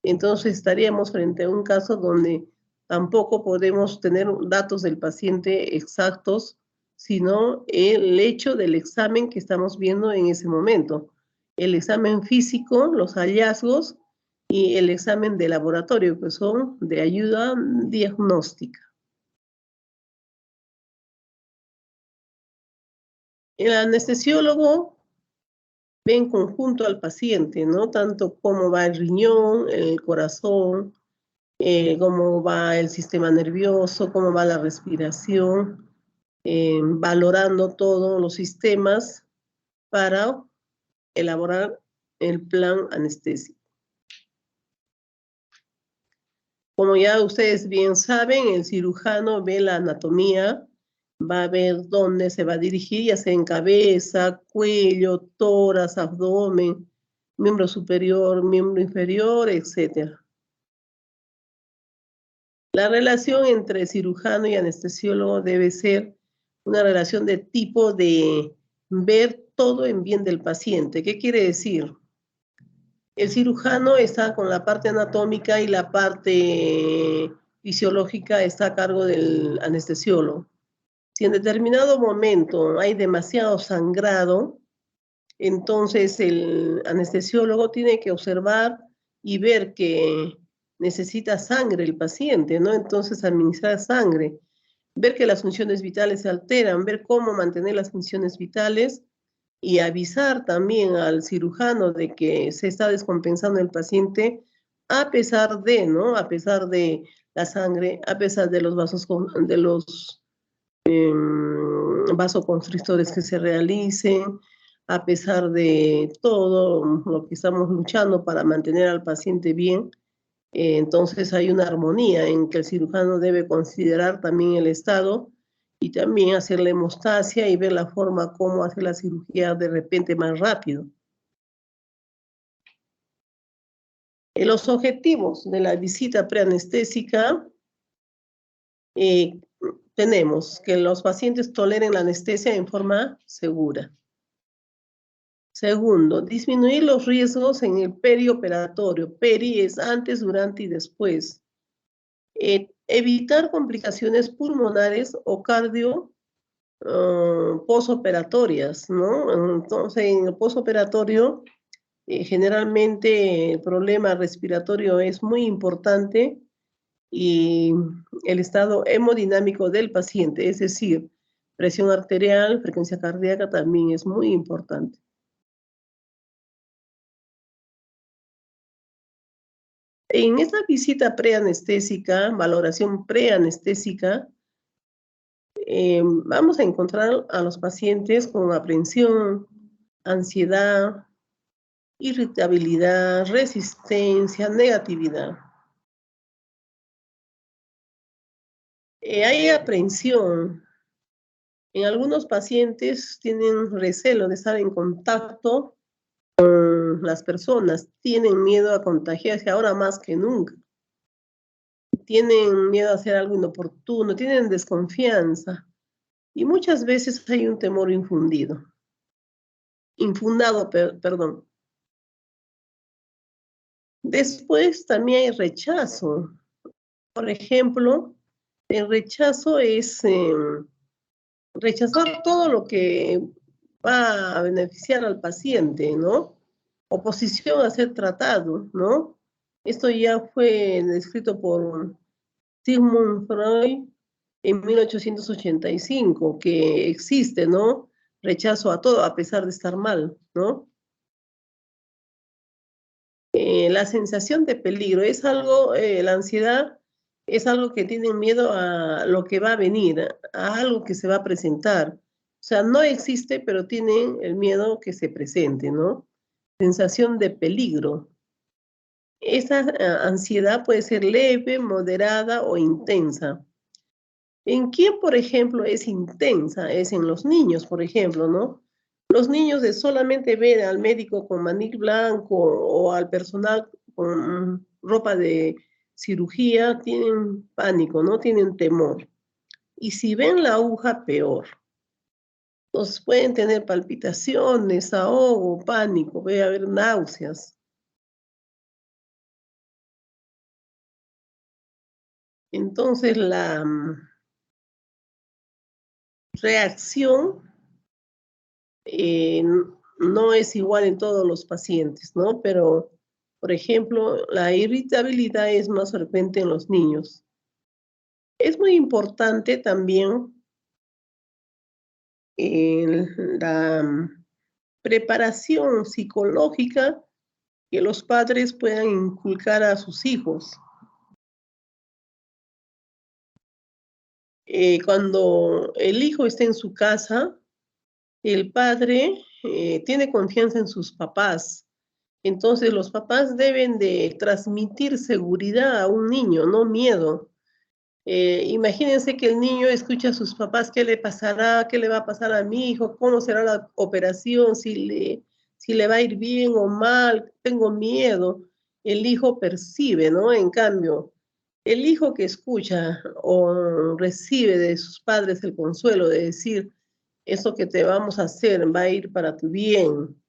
Entonces estaríamos frente a un caso donde tampoco podemos tener datos del paciente exactos, sino el hecho del examen que estamos viendo en ese momento. El examen físico, los hallazgos y el examen de laboratorio, que son de ayuda diagnóstica. El anestesiólogo ve en conjunto al paciente, ¿no? Tanto cómo va el riñón, el corazón, cómo va el sistema nervioso, cómo va la respiración, valorando todos los sistemas para elaborar el plan anestésico. Como ya ustedes bien saben, el cirujano ve la anatomía, va a ver dónde se va a dirigir, ya sea en cabeza, cuello, tórax, abdomen, miembro superior, miembro inferior, etc. La relación entre cirujano y anestesiólogo debe ser una relación de tipo de ver todo en bien del paciente. ¿Qué quiere decir? El cirujano está con la parte anatómica y la parte fisiológica está a cargo del anestesiólogo. Si en determinado momento hay demasiado sangrado, entonces el anestesiólogo tiene que observar y ver que necesita sangre el paciente, ¿no? Entonces administrar sangre, ver que las funciones vitales se alteran, ver cómo mantener las funciones vitales y avisar también al cirujano de que se está descompensando el paciente a pesar de, ¿no? A pesar de la sangre, a pesar de los vasoconstrictores que se realicen, a pesar de todo lo que estamos luchando para mantener al paciente bien. Entonces hay una armonía en que el cirujano debe considerar también el estado y también hacer la hemostasia y ver la forma como hacer la cirugía de repente más rápido. Los objetivos de la visita preanestésica, tenemos que los pacientes toleren la anestesia en forma segura. Segundo, disminuir los riesgos en el perioperatorio. Peri es antes, durante y después. Evitar complicaciones pulmonares o cardio posoperatorias, ¿no? Entonces, en el posoperatorio, generalmente el problema respiratorio es muy importante y el estado hemodinámico del paciente, es decir, presión arterial, frecuencia cardíaca también es muy importante. En esta visita preanestésica, valoración preanestésica, vamos a encontrar a los pacientes con aprensión, ansiedad, irritabilidad, resistencia, negatividad. Hay aprensión. En algunos pacientes tienen recelo de estar en contacto con las personas, tienen miedo a contagiarse ahora más que nunca. Tienen miedo a hacer algo inoportuno, tienen desconfianza. Y muchas veces hay un temor infundado, perdón. Después también hay rechazo. Por ejemplo, el rechazo es rechazar todo lo que va a beneficiar al paciente, ¿no? Oposición a ser tratado, ¿no? Esto ya fue descrito por Sigmund Freud en 1885, que existe, ¿no? Rechazo a todo, a pesar de estar mal, ¿no? La sensación de peligro es algo, la ansiedad es algo que tienen miedo a lo que va a venir, a algo que se va a presentar. O sea, no existe, pero tienen el miedo que se presente, ¿no? Sensación de peligro. Esa ansiedad puede ser leve, moderada o intensa. ¿En quién, por ejemplo, es intensa? Es en los niños, por ejemplo, ¿no? Los niños de solamente ver al médico con manil blanco o al personal con ropa de cirugía, tienen pánico, ¿no? Tienen temor. Y si ven la aguja, peor. Entonces pueden tener palpitaciones, ahogo, pánico, puede haber náuseas. Entonces la reacción no es igual en todos los pacientes, ¿no? Pero, por ejemplo, la irritabilidad es más frecuente en los niños. Es muy importante también la preparación psicológica que los padres puedan inculcar a sus hijos. Cuando el hijo está en su casa, el padre tiene confianza en sus papás. Entonces los papás deben de transmitir seguridad a un niño, no miedo. Imagínense que el niño escucha a sus papás, ¿qué le pasará? ¿Qué le va a pasar a mi hijo? ¿Cómo será la operación? Si le va a ir bien o mal, tengo miedo. El hijo percibe, ¿no? En cambio, el hijo que escucha o recibe de sus padres el consuelo de decir, eso que te vamos a hacer va a ir para tu bien,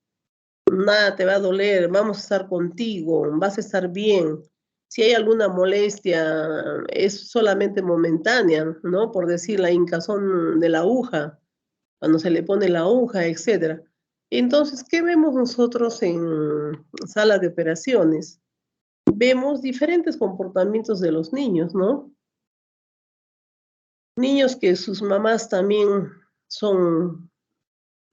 nada te va a doler, vamos a estar contigo, vas a estar bien. Si hay alguna molestia, es solamente momentánea, ¿no? Por decir la hinchazón de la aguja, cuando se le pone la aguja, etc. Entonces, ¿qué vemos nosotros en salas de operaciones? Vemos diferentes comportamientos de los niños, ¿no? Niños que sus mamás también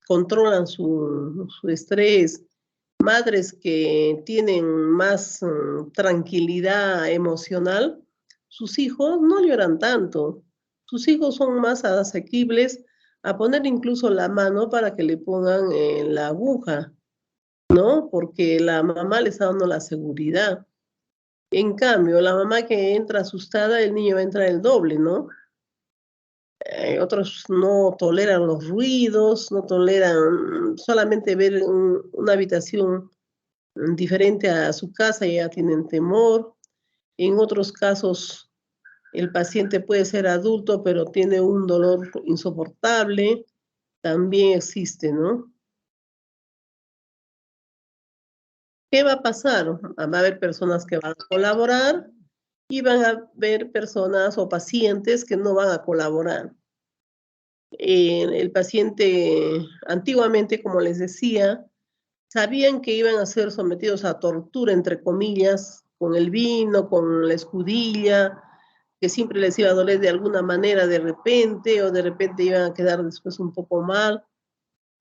controlan su estrés, madres que tienen más tranquilidad emocional, sus hijos no lloran tanto. Sus hijos son más asequibles a poner incluso la mano para que le pongan la aguja, ¿no? Porque la mamá le está dando la seguridad. En cambio, la mamá que entra asustada, el niño va a entrar el doble, ¿no? Otros no toleran los ruidos, no toleran solamente ver una habitación diferente a su casa, ya tienen temor. En otros casos, el paciente puede ser adulto, pero tiene un dolor insoportable, también existe, ¿no? ¿Qué va a pasar? Va a haber personas que van a colaborar y van a haber personas o pacientes que no van a colaborar. El paciente, antiguamente, como les decía, sabían que iban a ser sometidos a tortura, entre comillas, con el vino, con la escudilla, que siempre les iba a doler de alguna manera de repente, o de repente iban a quedar después un poco mal,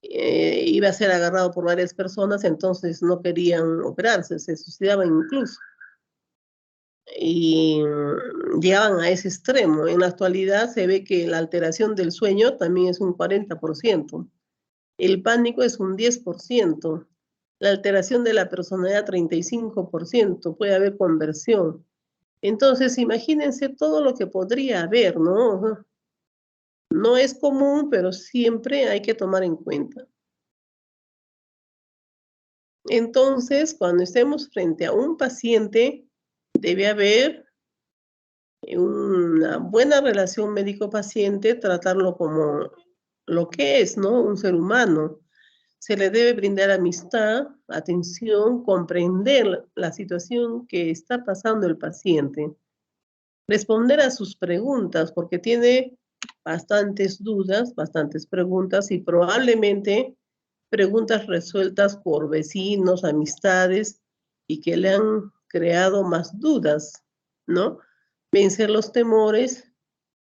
iba a ser agarrado por varias personas, entonces no querían operarse, se suicidaban incluso. Y llegaban a ese extremo. En la actualidad se ve que la alteración del sueño también es un 40%. El pánico es un 10%. La alteración de la personalidad 35%. Puede haber conversión. Entonces, imagínense todo lo que podría haber, ¿no? No es común, pero siempre hay que tomar en cuenta. Entonces, cuando estemos frente a un paciente, debe haber una buena relación médico-paciente, tratarlo como lo que es, ¿no? Un ser humano. Se le debe brindar amistad, atención, comprender la situación que está pasando el paciente, responder a sus preguntas, porque tiene bastantes dudas, bastantes preguntas y probablemente preguntas resueltas por vecinos, amistades y que le han creado más dudas, ¿no? Vencer los temores,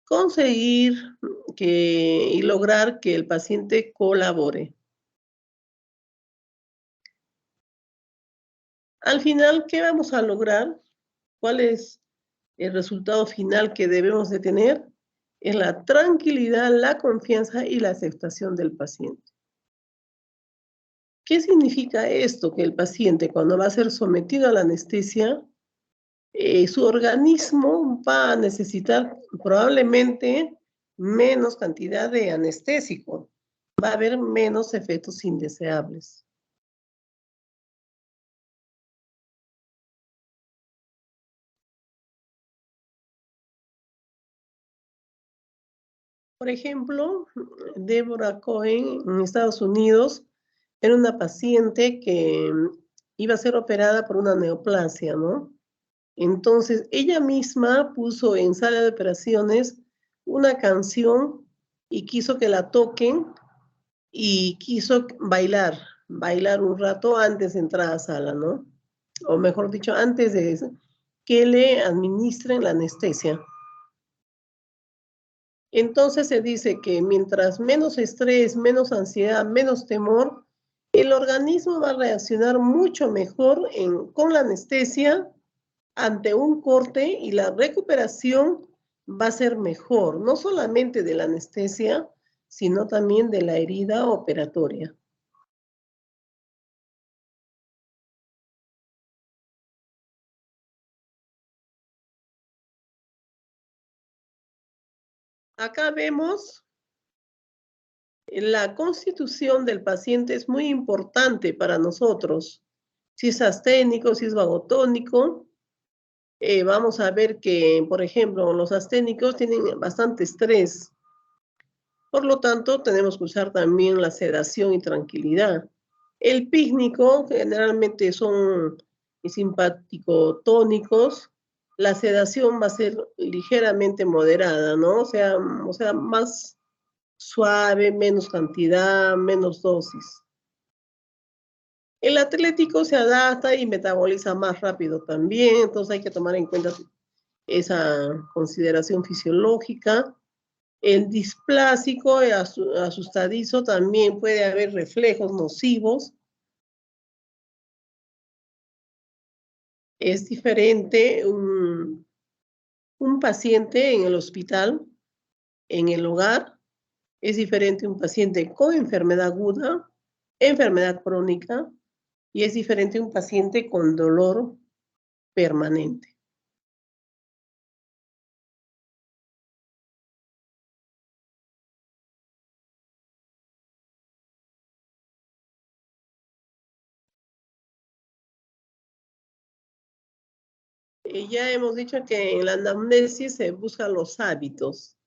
conseguir y lograr que el paciente colabore. Al final, ¿qué vamos a lograr? ¿Cuál es el resultado final que debemos de tener? Es la tranquilidad, la confianza y la aceptación del paciente. ¿Qué significa esto? Que el paciente, cuando va a ser sometido a la anestesia, su organismo va a necesitar probablemente menos cantidad de anestésico. Va a haber menos efectos indeseables. Por ejemplo, Deborah Cohen en Estados Unidos era una paciente que iba a ser operada por una neoplasia, ¿no? Entonces, ella misma puso en sala de operaciones una canción y quiso que la toquen y quiso bailar un rato antes de entrar a sala, ¿no? O mejor dicho, antes de que le administren la anestesia. Entonces se dice que mientras menos estrés, menos ansiedad, menos temor, el organismo va a reaccionar mucho mejor con la anestesia ante un corte y la recuperación va a ser mejor, no solamente de la anestesia, sino también de la herida operatoria. Acá vemos la constitución del paciente es muy importante para nosotros. Si es asténico, si es vagotónico, vamos a ver que, por ejemplo, los asténicos tienen bastante estrés. Por lo tanto, tenemos que usar también la sedación y tranquilidad. El pícnico generalmente son simpático-tónicos. La sedación va a ser ligeramente moderada, ¿no? O sea, más suave, menos cantidad, menos dosis. El atlético se adapta y metaboliza más rápido también, entonces hay que tomar en cuenta esa consideración fisiológica. El displásico asustadizo también puede haber reflejos nocivos. Es diferente un paciente en el hospital, en el hogar, es diferente un paciente con enfermedad aguda, enfermedad crónica, y es diferente un paciente con dolor permanente. Ya hemos dicho que en la anamnesis se buscan los hábitos.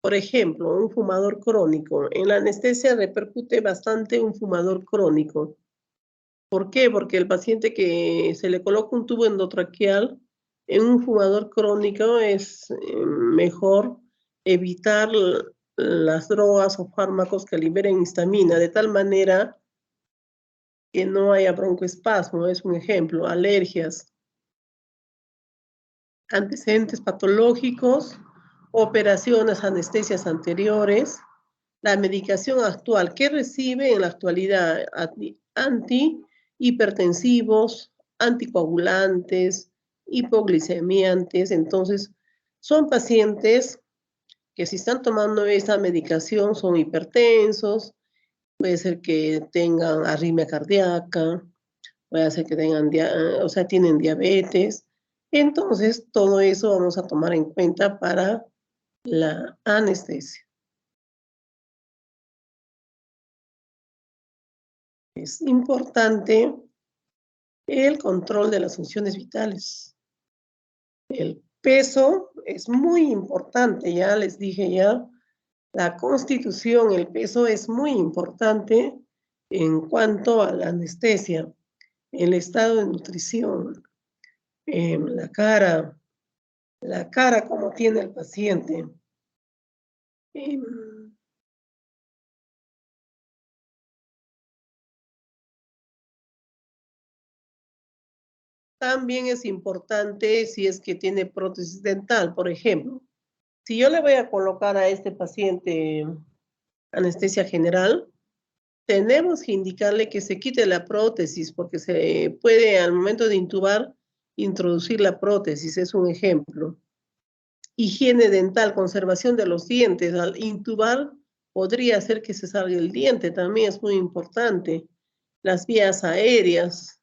Por ejemplo, un fumador crónico. En la anestesia repercute bastante un fumador crónico. ¿Por qué? Porque el paciente que se le coloca un tubo endotraqueal en un fumador crónico es mejor evitar las drogas o fármacos que liberen histamina, de tal manera que no haya broncoespasmo, es un ejemplo, alergias, antecedentes patológicos, operaciones, anestesias anteriores, la medicación actual que recibe en la actualidad antihipertensivos, anticoagulantes, hipoglicemiantes. Entonces, son pacientes que si están tomando esta medicación son hipertensos, puede ser que tengan arritmia cardíaca, puede ser que tengan, tienen diabetes. Entonces, todo eso vamos a tomar en cuenta para la anestesia. Es importante el control de las funciones vitales. El peso es muy importante, ya les dije ya, la constitución, el peso es muy importante en cuanto a la anestesia, el estado de nutrición, la cara como tiene el paciente. También es importante si es que tiene prótesis dental, por ejemplo. Si yo le voy a colocar a este paciente anestesia general, tenemos que indicarle que se quite la prótesis porque se puede al momento de intubar introducir la prótesis, es un ejemplo. Higiene dental, conservación de los dientes. Al intubar podría hacer que se salga el diente, también es muy importante. Las vías aéreas,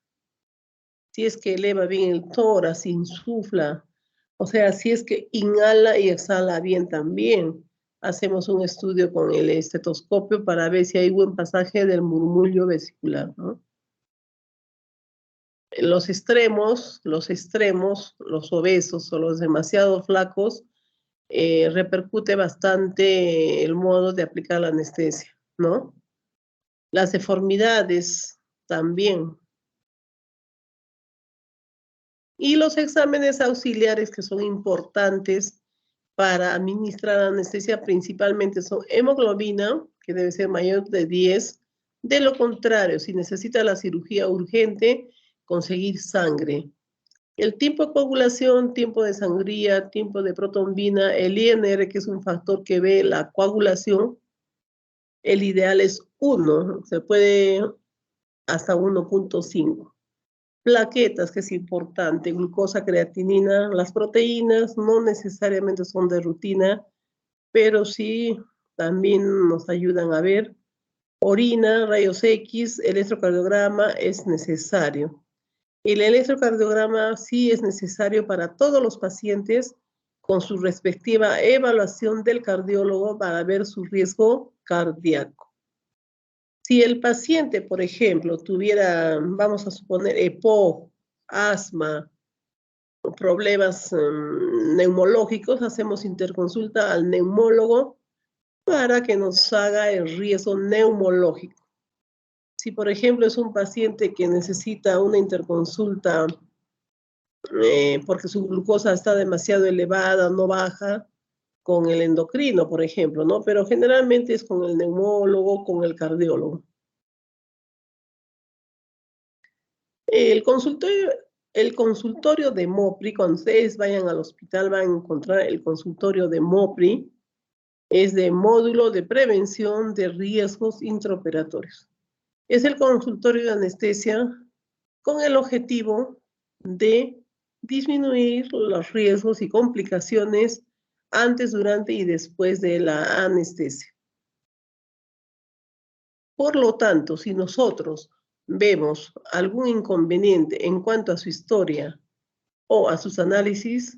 si es que eleva bien el tórax, insufla, o sea, si es que inhala y exhala bien también. Hacemos un estudio con el estetoscopio para ver si hay buen pasaje del murmullo vesicular, ¿no? Los extremos, los obesos o los demasiado flacos, repercute bastante el modo de aplicar la anestesia, ¿no? Las deformidades también. Y los exámenes auxiliares que son importantes para administrar anestesia principalmente son hemoglobina, que debe ser mayor de 10. De lo contrario, si necesita la cirugía urgente, conseguir sangre. El tiempo de coagulación, tiempo de sangría, tiempo de protombina, el INR, que es un factor que ve la coagulación, el ideal es 1, se puede hasta 1.5. Plaquetas, que es importante, glucosa, creatinina, las proteínas no necesariamente son de rutina, pero sí también nos ayudan a ver. Orina, rayos X, electrocardiograma es necesario. El electrocardiograma sí es necesario para todos los pacientes con su respectiva evaluación del cardiólogo para ver su riesgo cardíaco. Si el paciente, por ejemplo, tuviera, vamos a suponer, EPOC, asma, problemas neumológicos, hacemos interconsulta al neumólogo para que nos haga el riesgo neumológico. Si, por ejemplo, es un paciente que necesita una interconsulta porque su glucosa está demasiado elevada, no baja, con el endocrino, por ejemplo, ¿no? Pero generalmente es con el neumólogo, con el cardiólogo. El consultorio de MOPRI, cuando ustedes vayan al hospital van a encontrar el consultorio de MOPRI, es de módulo de prevención de riesgos intraoperatorios. Es el consultorio de anestesia con el objetivo de disminuir los riesgos y complicaciones antes, durante y después de la anestesia. Por lo tanto, si nosotros vemos algún inconveniente en cuanto a su historia o a sus análisis,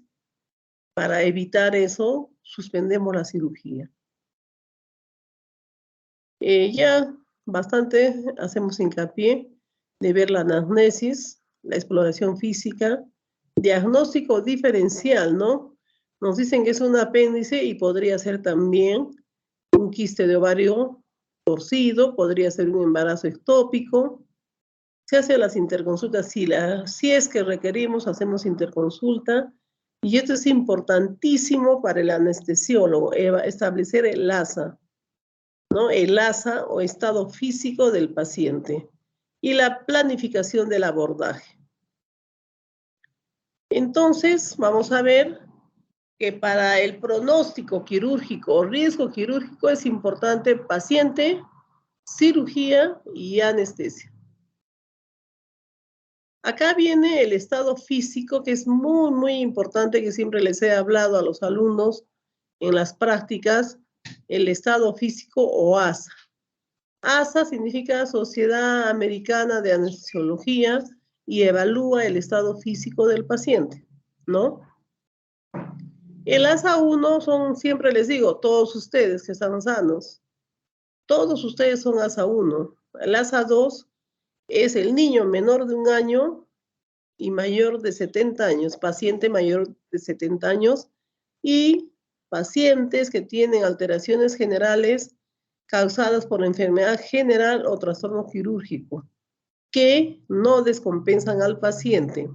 para evitar eso, suspendemos la cirugía. Ya bastante hacemos hincapié de ver la anamnesis, la exploración física, diagnóstico diferencial, ¿no? Nos dicen que es un apéndice y podría ser también un quiste de ovario torcido, podría ser un embarazo ectópico. Se hace las interconsultas, si es que requerimos, hacemos interconsulta. Y esto es importantísimo para el anestesiólogo, establecer el ASA, ¿no? El ASA o estado físico del paciente y la planificación del abordaje. Entonces, vamos a ver que para el pronóstico quirúrgico o riesgo quirúrgico es importante paciente, cirugía y anestesia. Acá viene el estado físico, que es muy, muy importante, que siempre les he hablado a los alumnos en las prácticas, el estado físico o ASA. ASA significa Sociedad Americana de Anestesiología y evalúa el estado físico del paciente, ¿no? El ASA 1 son, siempre les digo, todos ustedes que están sanos, todos ustedes son ASA 1. El ASA 2 es el niño menor de 1 año y mayor de 70 años, paciente mayor de 70 años y pacientes que tienen alteraciones generales causadas por enfermedad general o trastorno quirúrgico, que no descompensan al paciente.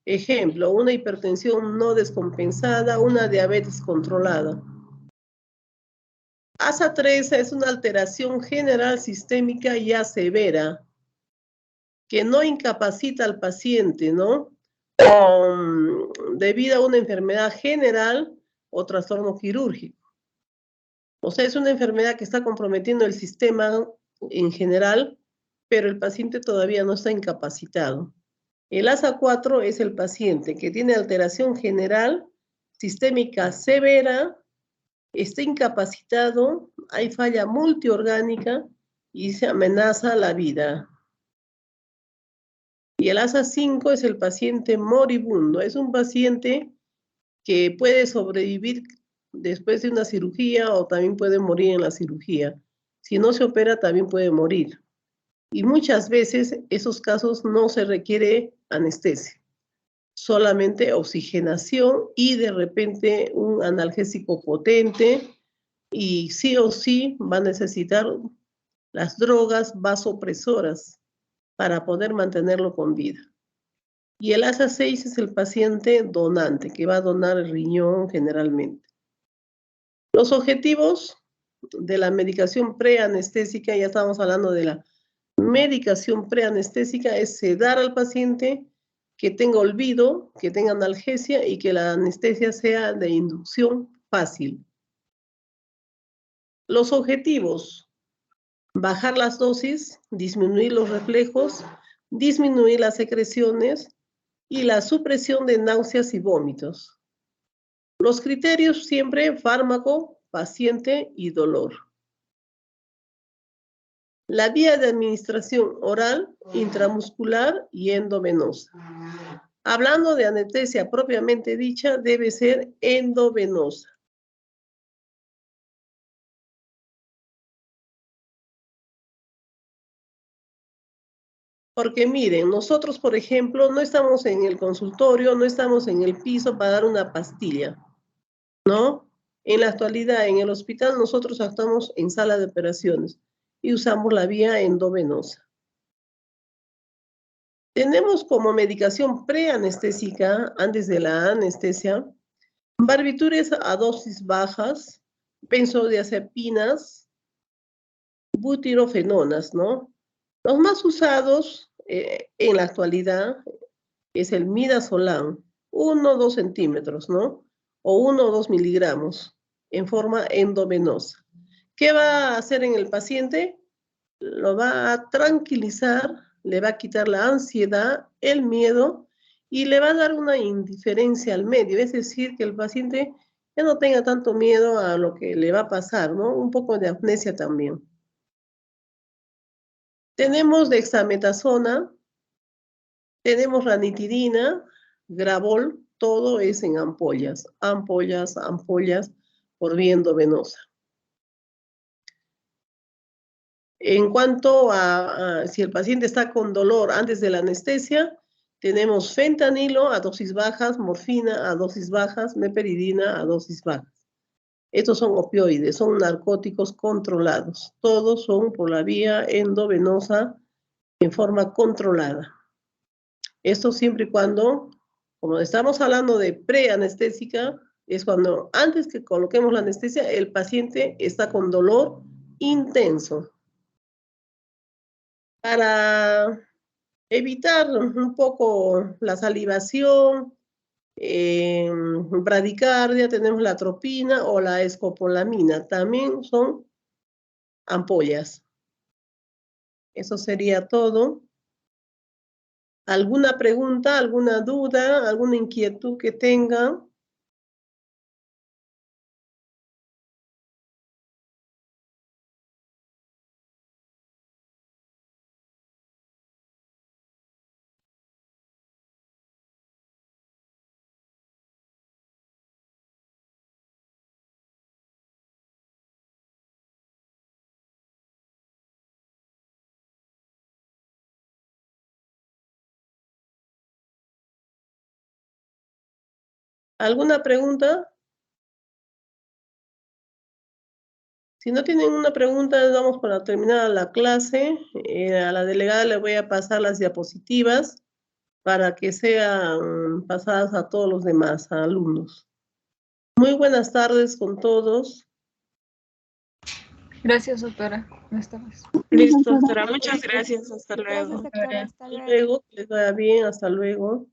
Ejemplo, una hipertensión no descompensada, una diabetes controlada. ASA3 es una alteración general sistémica ya severa, que no incapacita al paciente, ¿no? Debido a una enfermedad general o trastorno quirúrgico. O sea, es una enfermedad que está comprometiendo el sistema en general, pero el paciente todavía no está incapacitado. El ASA4 es el paciente que tiene alteración general, sistémica severa, está incapacitado, hay falla multiorgánica y se amenaza la vida. Y el ASA5 es el paciente moribundo, es un paciente que puede sobrevivir después de una cirugía o también puede morir en la cirugía. Si no se opera, también puede morir. Y muchas veces esos casos no se requiere anestesia, solamente oxigenación y de repente un analgésico potente y sí o sí va a necesitar las drogas vasopresoras para poder mantenerlo con vida. Y el ASA6 es el paciente donante que va a donar el riñón generalmente. Los objetivos de la medicación preanestésica, ya estamos hablando de la medicación preanestésica, es sedar al paciente, que tenga olvido, que tenga analgesia y que la anestesia sea de inducción fácil. Los objetivos: bajar las dosis, disminuir los reflejos, disminuir las secreciones y la supresión de náuseas y vómitos. Los criterios siempre: fármaco, paciente y dolor. La vía de administración oral, intramuscular y endovenosa. Hablando de anestesia propiamente dicha, debe ser endovenosa. Porque miren, nosotros, por ejemplo, no estamos en el consultorio, no estamos en el piso para dar una pastilla, ¿no? En la actualidad, en el hospital, nosotros actuamos en sala de operaciones y usamos la vía endovenosa. Tenemos como medicación preanestésica, antes de la anestesia, barbitúricos a dosis bajas, benzodiazepinas, butirofenonas, ¿no? Los más usados en la actualidad es el midazolam, 1 o 2 centímetros, ¿no? O 1 o 2 miligramos en forma endovenosa. ¿Qué va a hacer en el paciente? Lo va a tranquilizar, le va a quitar la ansiedad, el miedo y le va a dar una indiferencia al medio, es decir, que el paciente ya no tenga tanto miedo a lo que le va a pasar, ¿no? Un poco de amnesia también. Tenemos dexametasona, tenemos ranitidina, Gravol, todo es en ampollas, ampollas, ampollas por vía endovenosa. En cuanto a si el paciente está con dolor antes de la anestesia, tenemos fentanilo a dosis bajas, morfina a dosis bajas, meperidina a dosis bajas. Estos son opioides, son narcóticos controlados. Todos son por la vía endovenosa en forma controlada. Esto siempre y cuando, como estamos hablando de preanestésica, es cuando antes que coloquemos la anestesia, el paciente está con dolor intenso. Para evitar un poco la salivación, bradicardia, tenemos la atropina o la escopolamina. También son ampollas. Eso sería todo. ¿Alguna pregunta, alguna duda, alguna inquietud que tengan? ¿Alguna pregunta? Si no tienen una pregunta, damos para terminar la clase. A la delegada le voy a pasar las diapositivas para que sean pasadas a todos los demás alumnos. Muy buenas tardes con todos. Gracias, doctora. Buenas tardes. Listo, doctora. Muchas gracias. Hasta luego. Gracias, doctora. Hasta Hasta luego. luego, que les vaya bien, hasta luego.